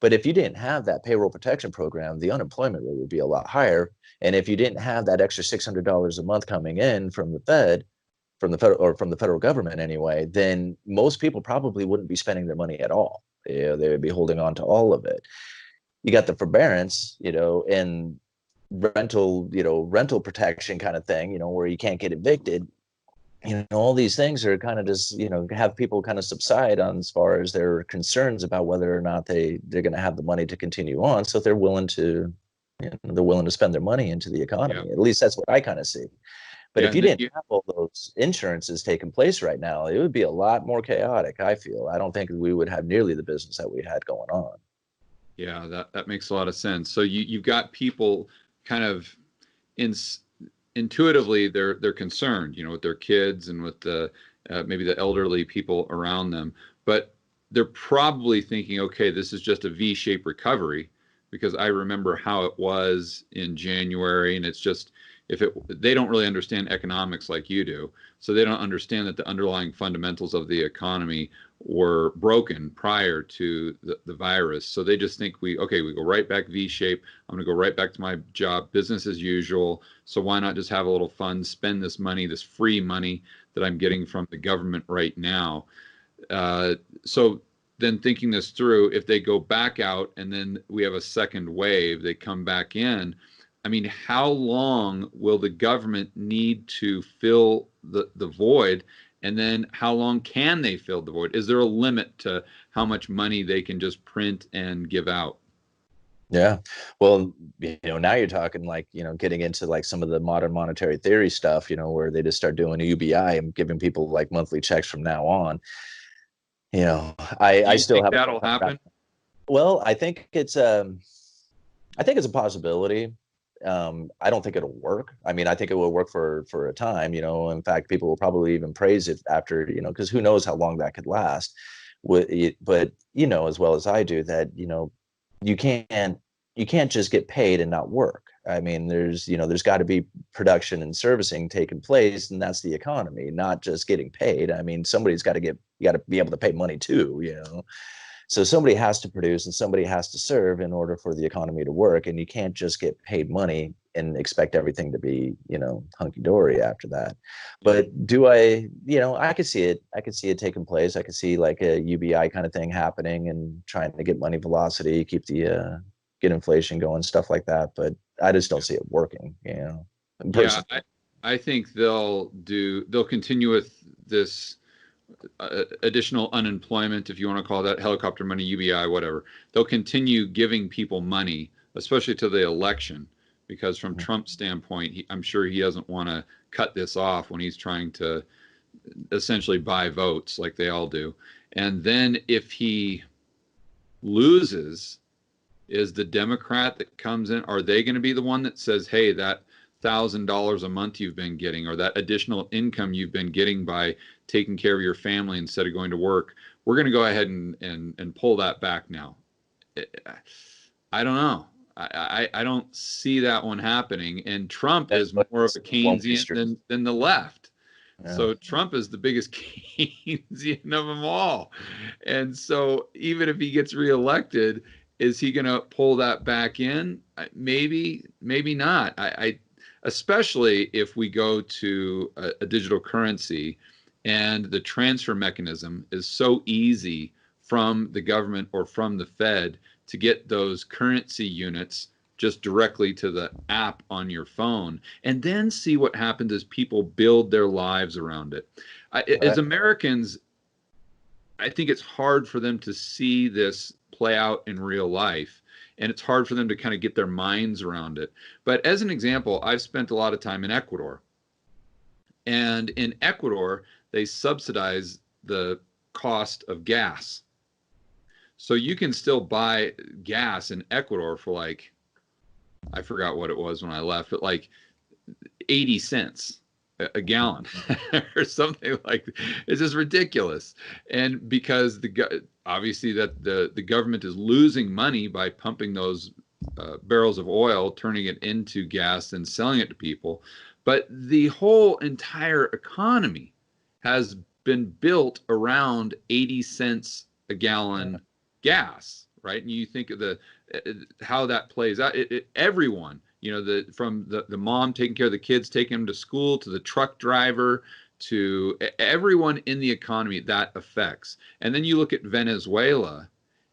S2: But if you didn't have that payroll protection program, the unemployment rate would be a lot higher. And if you didn't have that extra $600 a month coming in from the Fed, from the federal government anyway, then most people probably wouldn't be spending their money at all. They would be holding on to all of it. You got the forbearance, and rental protection kind of thing, where you can't get evicted. All these things are kind of just, have people kind of subside on as far as their concerns about whether or not they're going to have the money to continue on. So they're willing to, spend their money into the economy.
S1: Yeah,
S2: At least that's what I kind of see. But
S1: yeah,
S2: if you didn't have all those insurances taking place right now, it would be a lot more chaotic, I feel. I don't think we would have nearly the business that we had going on.
S1: yeah, that makes a lot of sense. So you've got people kind of in intuitively they're concerned, with their kids and with the maybe the elderly people around them, but they're probably thinking, okay, this is just a V-shaped recovery, because I remember how it was in January, and it's just if it they don't really understand economics like you do, so they don't understand that the underlying fundamentals of the economy were broken prior to the virus. So they just think we go right back V-shape. I'm going to go right back to my job, business as usual. So why not just have a little fun, spend this money, this free money that I'm getting from the government right now? So then thinking this through, if they go back out and then we have a second wave, they come back in. I mean, how long will the government need to fill the void? And then how long can they fill the void? Is there a limit to how much money they can just print and give out?
S2: Yeah. Well, now you're talking like, getting into like some of the modern monetary theory stuff, where they just start doing UBI and giving people like monthly checks from now on.
S1: Do
S2: I
S1: you
S2: still
S1: think
S2: have
S1: that'll happen?
S2: well, I think it's a possibility. I don't think it'll work. I mean, I think it will work for a time. In fact, people will probably even praise it after, because who knows how long that could last. But as well as I do that, you can't you can't just get paid and not work. I mean, there's got to be production and servicing taking place, and that's the economy, not just getting paid. I mean, you got to be able to pay money too. So somebody has to produce and somebody has to serve in order for the economy to work. And you can't just get paid money and expect everything to be, hunky dory after that. But I could see it. I could see it taking place. I could see like a UBI kind of thing happening and trying to get money velocity, get inflation going, stuff like that. But I just don't see it working,
S1: Yeah,
S2: personally.
S1: I think they'll continue with this additional unemployment, if you want to call that helicopter money, UBI, whatever. They'll continue giving people money, especially to the election, because from Trump's standpoint, I'm sure he doesn't want to cut this off when he's trying to essentially buy votes like they all do. And then if he loses, is the Democrat that comes in, are they going to be the one that says, hey, that $1,000 a month you've been getting, or that additional income you've been getting by taking care of your family instead of going to work, we're going to go ahead and pull that back now? I don't know. I don't see that one happening. And Trump is more of a Keynesian than the left.
S2: Yeah.
S1: So Trump is the biggest Keynesian of them all. And so even if he gets reelected, Is he going to pull that back in? Maybe, maybe not. Especially if we go to a digital currency and the transfer mechanism is so easy from the government or from the Fed to get those currency units just directly to the app on your phone, and then see what happens as people build their lives around it. As Americans, I think it's hard for them to see this play out in real life. And it's hard for them to kind of get their minds around it. But as an example, I've spent a lot of time in Ecuador. And in Ecuador, they subsidize the cost of gas. So you can still buy gas in Ecuador for like, I forgot what it was when I left, but like 80 cents a gallon or something like that. It's just ridiculous. And because obviously that the government is losing money by pumping those barrels of oil, turning it into gas and selling it to people. But the whole entire economy has been built around 80 cents a gallon gas, right? And you think of how that plays out. Everyone, from the mom taking care of the kids, taking them to school, to the truck driver, to everyone in the economy that affects. And then you look at Venezuela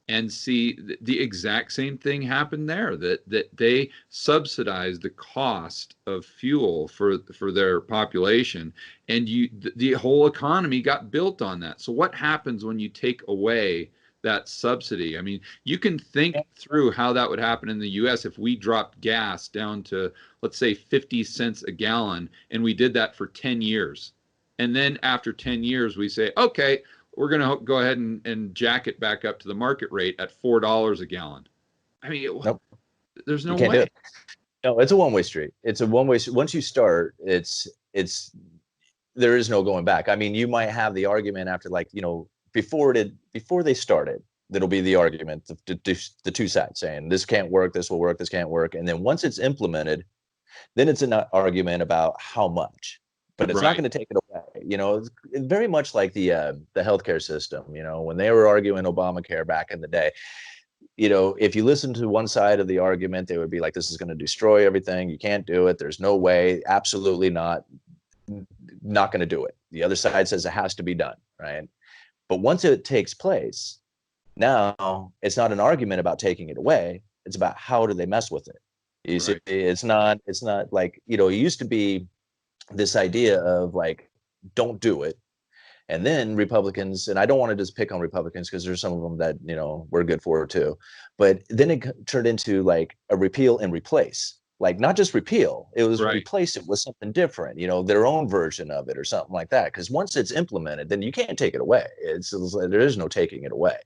S1: and see the exact same thing happen there, that they subsidize the cost of fuel for their population, and the whole economy got built on that. So what happens when you take away that subsidy? I mean, you can think through how that would happen in the US if we dropped gas down to, let's say, 50 cents a gallon, and we did that for 10 years. And then after 10 years, we say, okay, we're going to go ahead and jack it back up to the market rate at $4 a gallon. I mean,
S2: nope.
S1: There's no
S2: you can't
S1: way.
S2: do it. No, it's a one-way street. It's a one-way. Once you start, there is no going back. I mean, you might have the argument after, like, before they started, that'll be the argument, the two sides saying this can't work, this will work, this can't work. And then once it's implemented, then it's an argument about how much, but it's not going to take it away. It's very much like the healthcare system. When they were arguing Obamacare back in the day, if you listen to one side of the argument, they would be like, this is going to destroy everything. You can't do it. There's no way. Absolutely not going to do it. The other side says it has to be done, right? But once it takes place, now it's not an argument about taking it away. It's about how do they mess with it. You see, it's not like, it used to be this idea of like, don't do it. And then Republicans, and I don't want to just pick on Republicans because there's some of them that, we're good for too. But then it turned into like a repeal and replace. Like, not just repeal, it was replace it with something different, their own version of it or something like that. Because once it's implemented, then you can't take it away. There is no taking it away.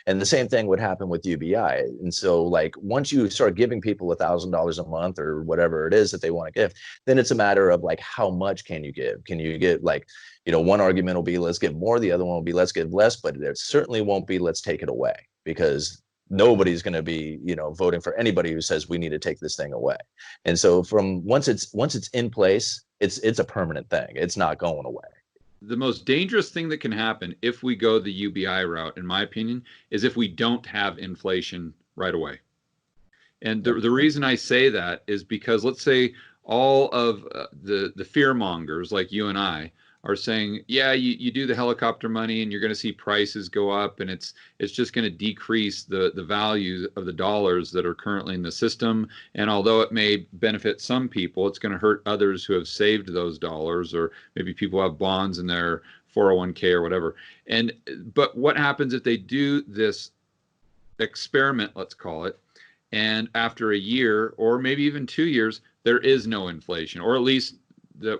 S2: And the same thing would happen with UBI. And so, like, once you start giving people $1,000 a month or whatever it is that they want to give, then it's a matter of like, how much can you give? Can you get like, one argument will be let's give more, the other one will be let's give less, but there certainly won't be let's take it away, because nobody's going to be, voting for anybody who says we need to take this thing away. And so once it's in place, it's a permanent thing. It's not going away.
S1: The most dangerous thing that can happen if we go the UBI route, in my opinion, is if we don't have inflation right away. And the reason I say that is because, let's say all of the fear mongers like you and I are saying, yeah, you do the helicopter money and you're going to see prices go up, and it's just going to decrease the value of the dollars that are currently in the system. And although it may benefit some people, it's going to hurt others who have saved those dollars, or maybe people have bonds in their 401k or whatever. But what happens if they do this experiment, let's call it, and after a year or maybe even 2 years, there is no inflation, or at least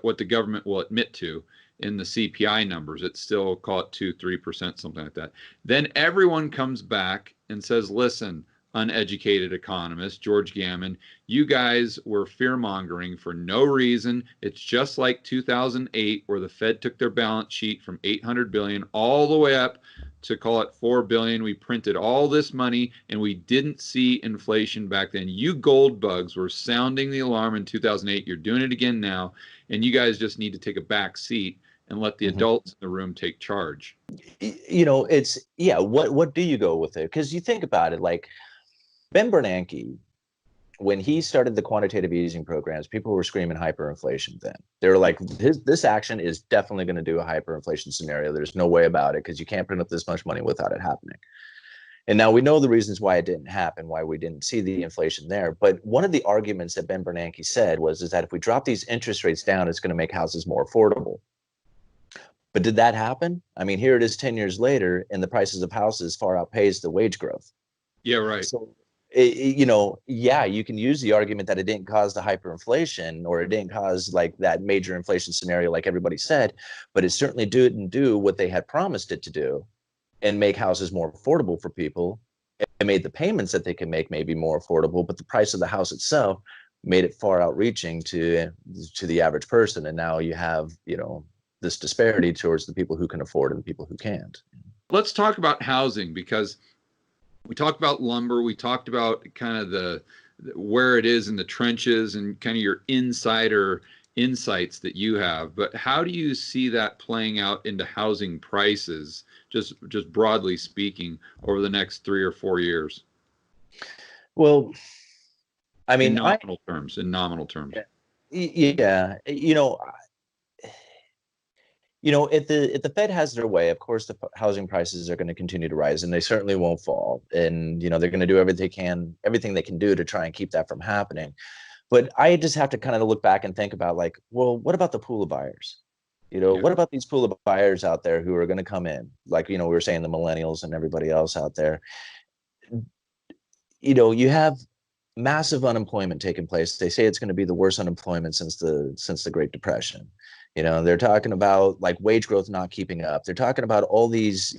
S1: what the government will admit to in the CPI numbers, it's still, call it 2-3%, something like that. Then everyone comes back and says, listen, uneducated economist, George Gammon, you guys were fear-mongering for no reason. It's just like 2008, where the Fed took their balance sheet from 800 billion all the way up to, call it 4 billion. We printed all this money and we didn't see inflation back then. You gold bugs were sounding the alarm in 2008. You're doing it again now. And you guys just need to take a back seat and let the adults in the room take charge.
S2: It's, what do you go with it? Because you think about it, like, Ben Bernanke, when he started the quantitative easing programs, people were screaming hyperinflation then. They were like, this action is definitely going to do a hyperinflation scenario. There's no way about it because you can't print up this much money without it happening. And now we know the reasons why it didn't happen, why we didn't see the inflation there. But one of the arguments that Ben Bernanke said is that if we drop these interest rates down, it's going to make houses more affordable. But did that happen? I mean, here it is 10 years later, and the prices of houses far outpace the wage growth.
S1: Yeah, right.
S2: So, yeah, you can use the argument that it didn't cause the hyperinflation or it didn't cause like that major inflation scenario, like everybody said, but it certainly didn't do what they had promised it to do and make houses more affordable for people. It made the payments that they can make maybe more affordable, but the price of the house itself made it far outreaching to the average person. And now you have, this disparity towards the people who can afford and the people who can't.
S1: Let's talk about housing, because we talked about lumber, we talked about kind of the where it is in the trenches and kind of your insider insights that you have, but how do you see that playing out into housing prices, just broadly speaking, over the next 3 or 4 years?
S2: Well, I
S1: In
S2: mean,
S1: nominal terms, in nominal terms.
S2: yeah, if the Fed has their way, of course, the housing prices are going to continue to rise, and they certainly won't fall. And they're going to do everything they can do to try and keep that from happening. But I just have to kind of look back and think about, like, well, what about the pool of buyers?
S1: Yeah.
S2: What about these pool of buyers out there who are going to come in? Like, we were saying the millennials and everybody else out there. You have massive unemployment taking place. They say it's going to be the worst unemployment since the Great Depression. They're talking about like wage growth not keeping up. They're talking about all these,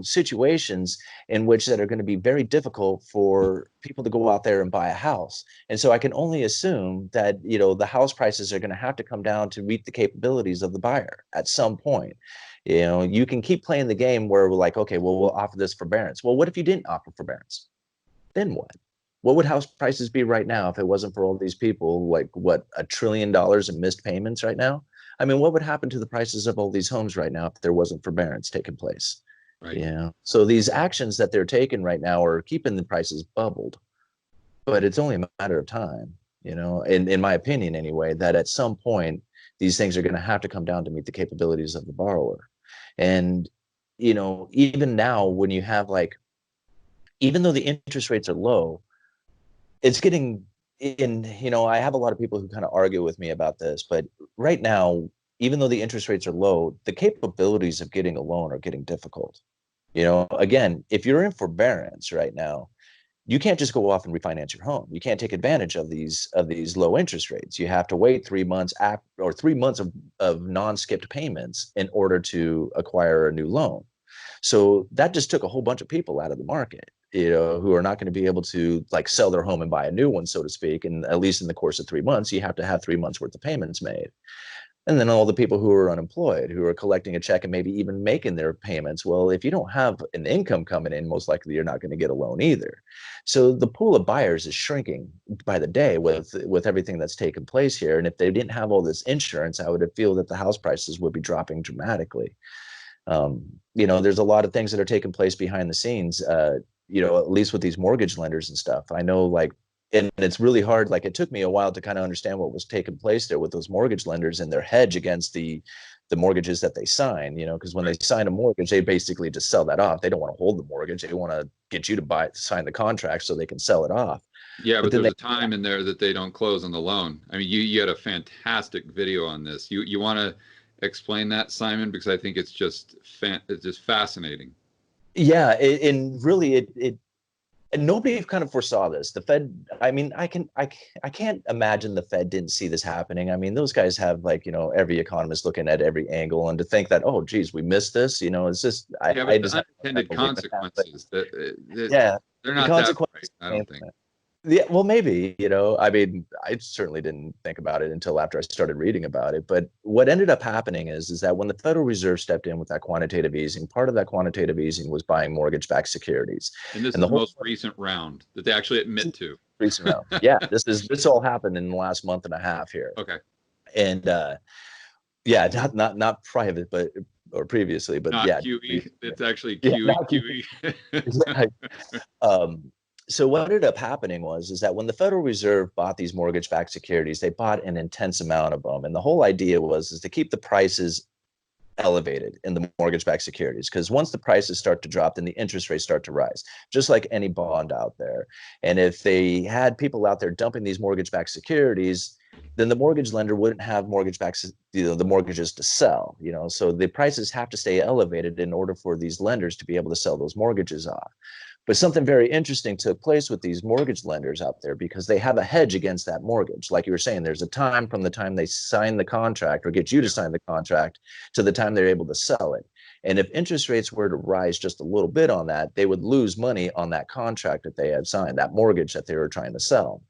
S2: situations in which that are going to be very difficult for people to go out there and buy a house. And so I can only assume that, the house prices are going to have to come down to meet the capabilities of the buyer at some point. You can keep playing the game where we're like, okay, well, we'll offer this forbearance. Well, what if you didn't offer forbearance? Then what? What would house prices be right now if it wasn't for all these people, like what, $1 trillion in missed payments right now? I mean, what would happen to the prices of all these homes right now if there wasn't forbearance taking place?
S1: Right.
S2: Yeah. So these actions that they're taking right now are keeping the prices bubbled, but it's only a matter of time, in my opinion anyway, that at some point these things are going to have to come down to meet the capabilities of the borrower. And, even now when you have like, even though the interest rates are low, it's getting in, I have a lot of people who kind of argue with me about this, but right now, even though the interest rates are low, the capabilities of getting a loan are getting difficult. Again, if you're in forbearance right now, you can't just go off and refinance your home. You can't take advantage of these low interest rates. You have to wait 3 months or 3 months of non-skipped payments in order to acquire a new loan. So that just took a whole bunch of people out of the market, who are not going to be able to like sell their home and buy a new one, so to speak. And at least in the course of 3 months, you have to have 3 months worth of payments made. And then all the people who are unemployed, who are collecting a check and maybe even making their payments. Well, if you don't have an income coming in, most likely you're not going to get a loan either. So the pool of buyers is shrinking by the day with everything that's taken place here. And if they didn't have all this insurance, I would feel that the house prices would be dropping dramatically. There's a lot of things that are taking place behind the scenes, at least with these mortgage lenders and stuff. I know, like, and it's really hard. Like, it took me a while to kind of understand what was taking place there with those mortgage lenders and their hedge against the mortgages that they sign, because when they sign a mortgage, they basically just sell that off. They don't want to hold the mortgage. They want to get you to sign the contract so they can sell it off.
S1: Yeah, but there's a time in there that they don't close on the loan. I mean, you had a fantastic video on this. You want to explain that, Simon, because I think it's just fascinating.
S2: Yeah, and really, it and nobody kind of foresaw this. The Fed, I mean, I can't imagine the Fed didn't see this happening. I mean, those guys have like, every economist looking at every angle, and to think that, oh, geez, we missed this, it's just,
S1: yeah, but the unintended consequences
S2: yeah,
S1: they're not that bright, I don't think.
S2: Yeah, well, maybe, I mean, I certainly didn't think about it until after I started reading about it. But what ended up happening is that when the Federal Reserve stepped in with that quantitative easing, part of that quantitative easing was buying mortgage-backed securities.
S1: And this is the most recent round that they actually admit to.
S2: Recent round. Yeah, this all happened in the last month and a half here.
S1: Okay.
S2: And yeah, not private, but or previously, but
S1: not
S2: yeah,
S1: QE. It's actually
S2: yeah,
S1: QE.
S2: exactly. So what ended up happening is that when the Federal Reserve bought these mortgage-backed securities, they bought an intense amount of them, and the whole idea is to keep the prices elevated in the mortgage-backed securities, because once the prices start to drop, then the interest rates start to rise, just like any bond out there. And if they had people out there dumping these mortgage-backed securities, then the mortgage lender wouldn't have mortgage-backed, the mortgages to sell. So the prices have to stay elevated in order for these lenders to be able to sell those mortgages off. But something very interesting took place with these mortgage lenders out there, because they have a hedge against that mortgage. Like you were saying, there's a time from the time they sign the contract or get you to sign the contract to the time they're able to sell it. And if interest rates were to rise just a little bit on that, they would lose money on that contract that they had signed, that mortgage that they were trying to sell.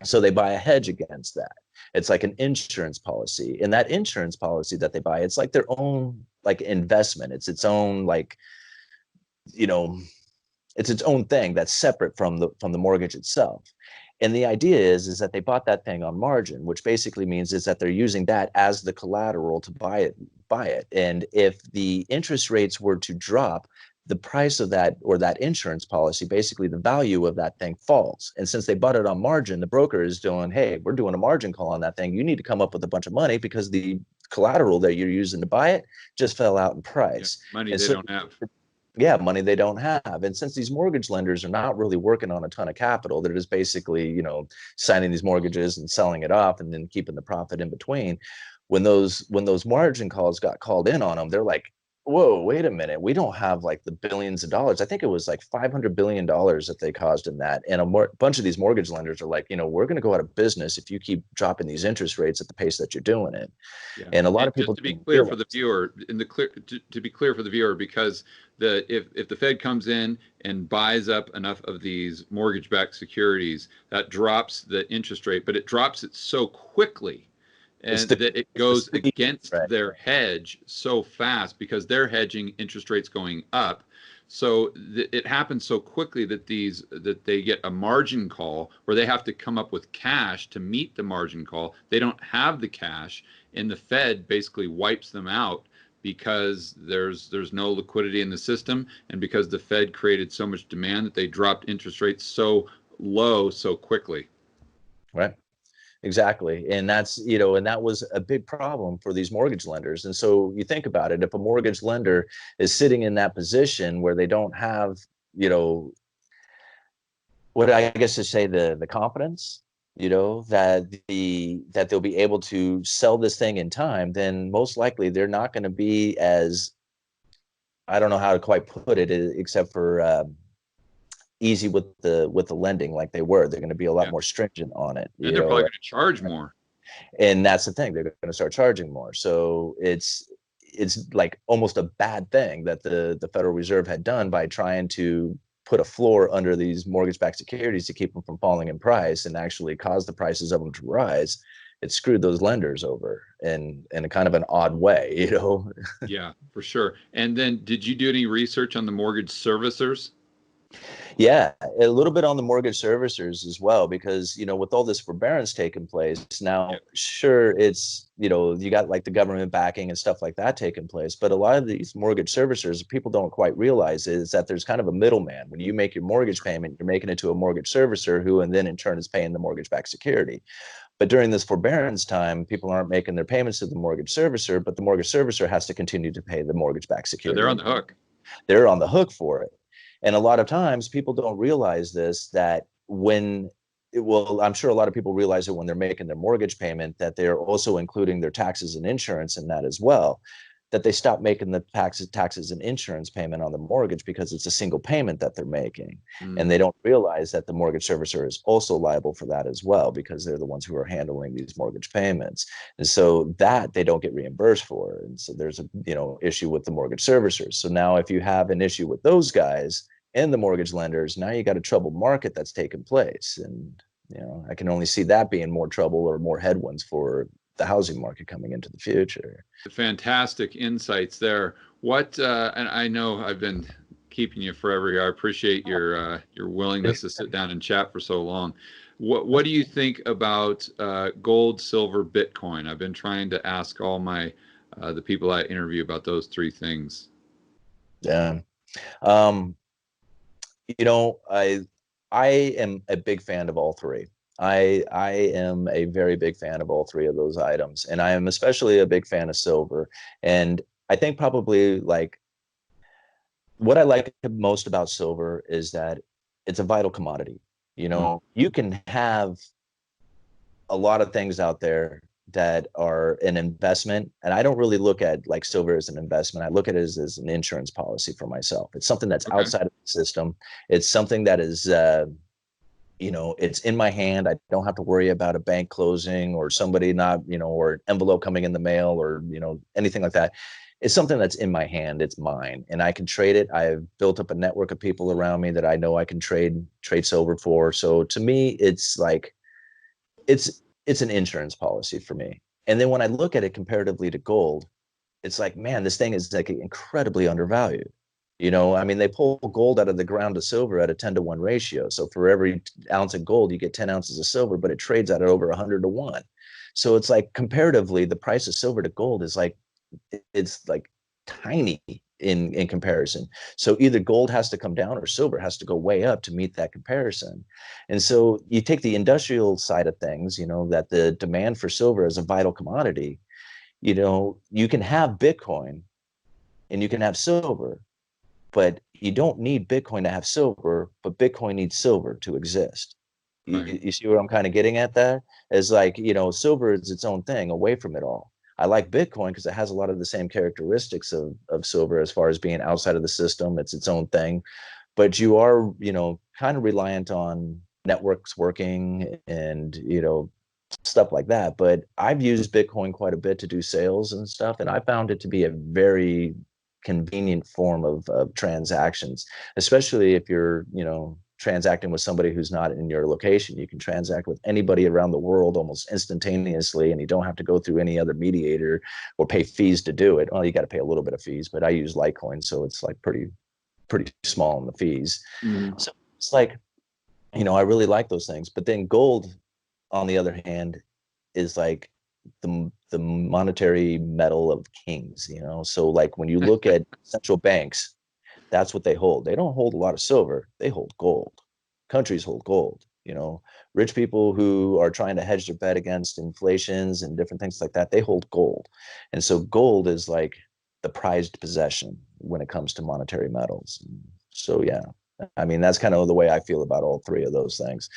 S2: So they buy a hedge against that. It's like an insurance policy. And that insurance policy that they buy, it's like their own like investment. It's its own like, you know, it's its own thing that's separate from the mortgage itself. And the idea is that they bought that thing on margin, which basically means is that they're using that as the collateral to buy it. And if the interest rates were to drop, the price of that, or that insurance policy, basically the value of that thing falls. And since they bought it on margin, the broker is doing, hey, we're doing a margin call on that thing. You need to come up with a bunch of money because the collateral that you're using to buy it just fell out in price.
S1: Money
S2: And
S1: they
S2: so,
S1: don't have.
S2: yeah, money they don't have. And since these mortgage lenders are not really working on a ton of capital, they're just basically, signing these mortgages and selling it off and then keeping the profit in between. When those margin calls got called in on them, they're like, whoa, wait a minute. We don't have like the billions of dollars. I think it was like $500 billion that they caused in that. And a bunch of these mortgage lenders are like, we're going to go out of business if you keep dropping these interest rates at the pace that you're doing it.
S1: Yeah.
S2: And a lot
S1: And
S2: of people
S1: just to be clear for the viewer, to be clear for the viewer, because if the Fed comes in and buys up enough of these mortgage-backed securities, that drops the interest rate, but it drops it so quickly, and that it goes against
S2: right.
S1: their hedge so fast because they're hedging interest rates going up. So it happens so quickly that they get a margin call where they have to come up with cash to meet the margin call. They don't have the cash, and the Fed basically wipes them out because there's no liquidity in the system, and because the Fed created so much demand that they dropped interest rates so low so quickly.
S2: Right. Exactly. And and that was a big problem for these mortgage lenders. And so you think about it, if a mortgage lender is sitting in that position where they don't have, what I guess to say, the confidence, that they'll be able to sell this thing in time, then most likely they're not going to be as, I don't know how to quite put it, except for easy with the lending like they were. They're going to be a lot more stringent on it.
S1: And they're probably going to charge more.
S2: And that's the thing, they're going to start charging more. So it's like almost a bad thing that the Federal Reserve had done by trying to put a floor under these mortgage-backed securities to keep them from falling in price and actually cause the prices of them to rise. It screwed those lenders over in a kind of an odd way,
S1: Yeah, for sure. And then did you do any research on the mortgage servicers?
S2: Yeah, a little bit on the mortgage servicers as well, because, with all this forbearance taking place now, sure, it's, you got like the government backing and stuff like that taking place. But a lot of these mortgage servicers, people don't quite realize is that there's kind of a middleman. When you make your mortgage payment, you're making it to a mortgage servicer who, and then in turn is paying the mortgage backed security. But during this forbearance time, people aren't making their payments to the mortgage servicer, but the mortgage servicer has to continue to pay the mortgage backed security.
S1: So they're on the hook.
S2: They're on the hook for it. And a lot of times people don't realize this, that I'm sure a lot of people realize it when they're making their mortgage payment, that they're also including their taxes and insurance in that as well, that they stop making the taxes and insurance payment on the mortgage because it's a single payment that they're making. And they don't realize that the mortgage servicer is also liable for that as well, because they're the ones who are handling these mortgage payments. And so that they don't get reimbursed for. And so there's a issue with the mortgage servicers. So now if you have an issue with those guys and the mortgage lenders, now you got a troubled market that's taken place. And I can only see that being more trouble or more headwinds for the housing market coming into the future.
S1: Fantastic insights there. And I know I've been keeping you forever here. I appreciate your willingness to sit down and chat for so long. What do you think about gold, silver, Bitcoin? I've been trying to ask all my the people I interview about those three things.
S2: Yeah. I am a big fan of all three. I am a very big fan of all three of those items, and I am especially a big fan of silver. And I think probably like what I like most about silver is that it's a vital commodity. You
S1: Mm,
S2: know, you can have a lot of things out there that are an investment, and I don't really look at like silver as an investment. I look at it as an insurance policy for myself. It's something that's
S1: okay.
S2: outside of the system. It's something that is it's in my hand. I don't have to worry about a bank closing or somebody not, or an envelope coming in the mail or, anything like that. It's something that's in my hand. It's mine and I can trade it. I've built up a network of people around me that I know I can trade silver for. So to me, it's like, it's an insurance policy for me. And then when I look at it comparatively to gold, it's like, man, this thing is like incredibly undervalued. I mean, they pull gold out of the ground to silver at a 10-to-1 ratio. So for every ounce of gold, you get 10 ounces of silver, but it trades at over 100-to-1. So it's like comparatively, the price of silver to gold is like, it's like tiny in comparison. So either gold has to come down or silver has to go way up to meet that comparison. And so you take the industrial side of things, that the demand for silver is a vital commodity. You can have Bitcoin and you can have silver, but you don't need Bitcoin to have silver, but Bitcoin needs silver to exist.
S1: Right.
S2: You see what I'm kind of getting at there? Is like, silver is its own thing away from it all. I like Bitcoin because it has a lot of the same characteristics of silver as far as being outside of the system. It's its own thing. But you are, kind of reliant on networks working and, stuff like that. But I've used Bitcoin quite a bit to do sales and stuff, and I found it to be a very convenient form of transactions, especially if you're, transacting with somebody who's not in your location. You can transact with anybody around the world almost instantaneously, and you don't have to go through any other mediator or pay fees to do it. Well, you got to pay a little bit of fees, but I use Litecoin, so it's like pretty small in the fees.
S1: Mhm.
S2: So it's like, I really like those things. But then gold, on the other hand, is like the monetary metal of kings. So like when you look at central banks, that's what they hold. They don't hold a lot of silver, they hold gold. Countries hold gold. Rich people who are trying to hedge their bet against inflations and different things like that, they hold gold. And so gold is like the prized possession when it comes to monetary metals. So yeah, I mean, that's kind of the way I feel about all three of those things.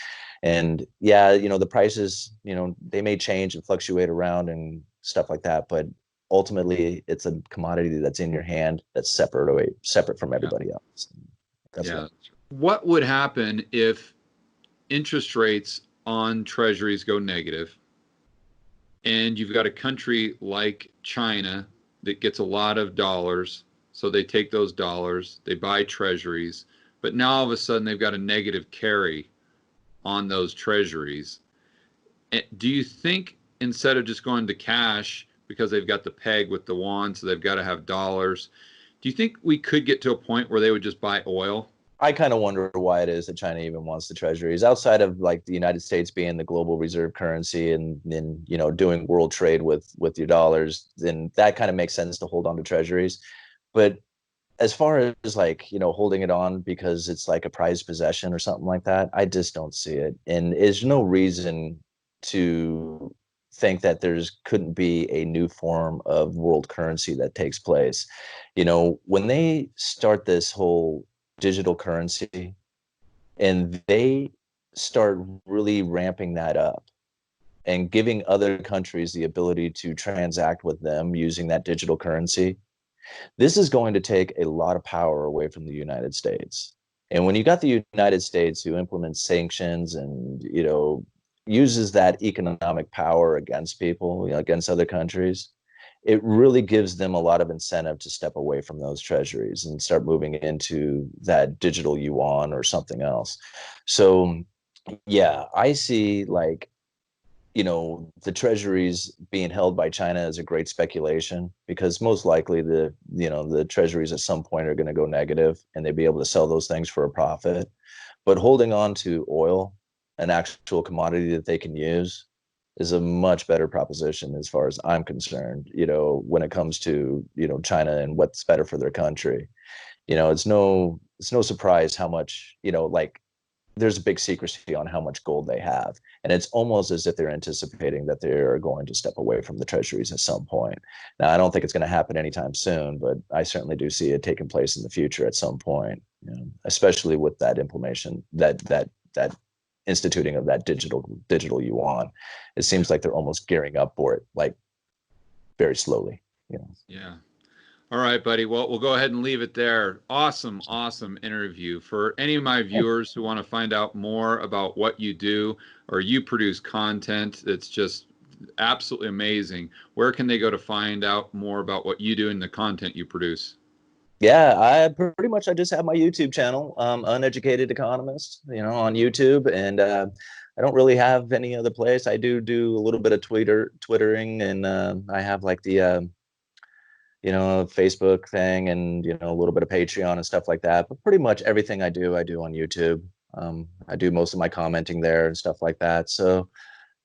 S2: And yeah, the prices, they may change and fluctuate around and stuff like that, but ultimately it's a commodity that's in your hand that's separate from
S1: Yeah.
S2: everybody else. That's what.
S1: Yeah. What would happen if interest rates on treasuries go negative and you've got a country like China that gets a lot of dollars, so they take those dollars, they buy treasuries, but now all of a sudden they've got a negative carry on those treasuries. Do you think instead of just going to cash because they've got the peg with the won, so they've got to have dollars, do you think we could get to a point where they would just buy oil?
S2: I kind of wonder why it is that China even wants the treasuries outside of like the United States being the global reserve currency and then, doing world trade with your dollars. Then that kind of makes sense to hold on to treasuries. But as far as like, holding it on because it's like a prized possession or something like that, I just don't see it. And there's no reason to think that there's couldn't be a new form of world currency that takes place. When they start this whole digital currency and they start really ramping that up and giving other countries the ability to transact with them using that digital currency, this is going to take a lot of power away from the United States. And when you got the United States who implements sanctions and, uses that economic power against people, against other countries, it really gives them a lot of incentive to step away from those treasuries and start moving into that digital yuan or something else. So, yeah, I see like the treasuries being held by China is a great speculation because most likely the treasuries at some point are going to go negative and they'd be able to sell those things for a profit. But holding on to oil, an actual commodity that they can use, is a much better proposition as far as I'm concerned, when it comes to, China and what's better for their country. It's no surprise how much, like there's a big secrecy on how much gold they have. And it's almost as if they're anticipating that they're going to step away from the treasuries at some point. Now, I don't think it's going to happen anytime soon, but I certainly do see it taking place in the future at some point, you know, especially with that implementation, that instituting of that digital yuan. It seems like they're almost gearing up for it, like very slowly, you know.
S1: Yeah. All right, buddy. Well, we'll go ahead and leave it there. Awesome, awesome interview. For any of my viewers who want to find out more about what you do, or you produce content that's just absolutely amazing, where can they go to find out more about what you do and the content you produce?
S2: Yeah, I just have my YouTube channel, Uneducated Economist, you know, on YouTube, and I don't really have any other place. I do a little bit of twittering, and I have like the you know, Facebook thing, and you know, a little bit of Patreon and stuff like that. But pretty much everything I do on YouTube. I do most of my commenting there and stuff like that. So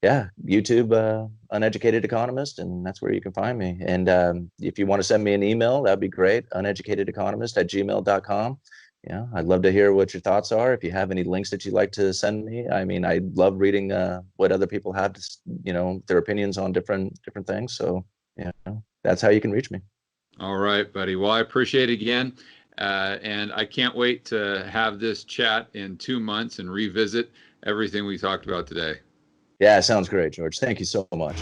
S2: yeah, YouTube, Uneducated Economist, and that's where you can find me. And if you want to send me an email, that'd be great. Uneducatedeconomist@gmail.com. Yeah, I'd love to hear what your thoughts are. If you have any links that you'd like to send me, I mean, I love reading what other people have to, you know, their opinions on different things. So, you know, that's how you can reach me.
S1: All right, buddy. Well, I appreciate it again. And I can't wait to have this chat in 2 months and revisit everything we talked about today.
S2: Yeah, sounds great, George. Thank you so much.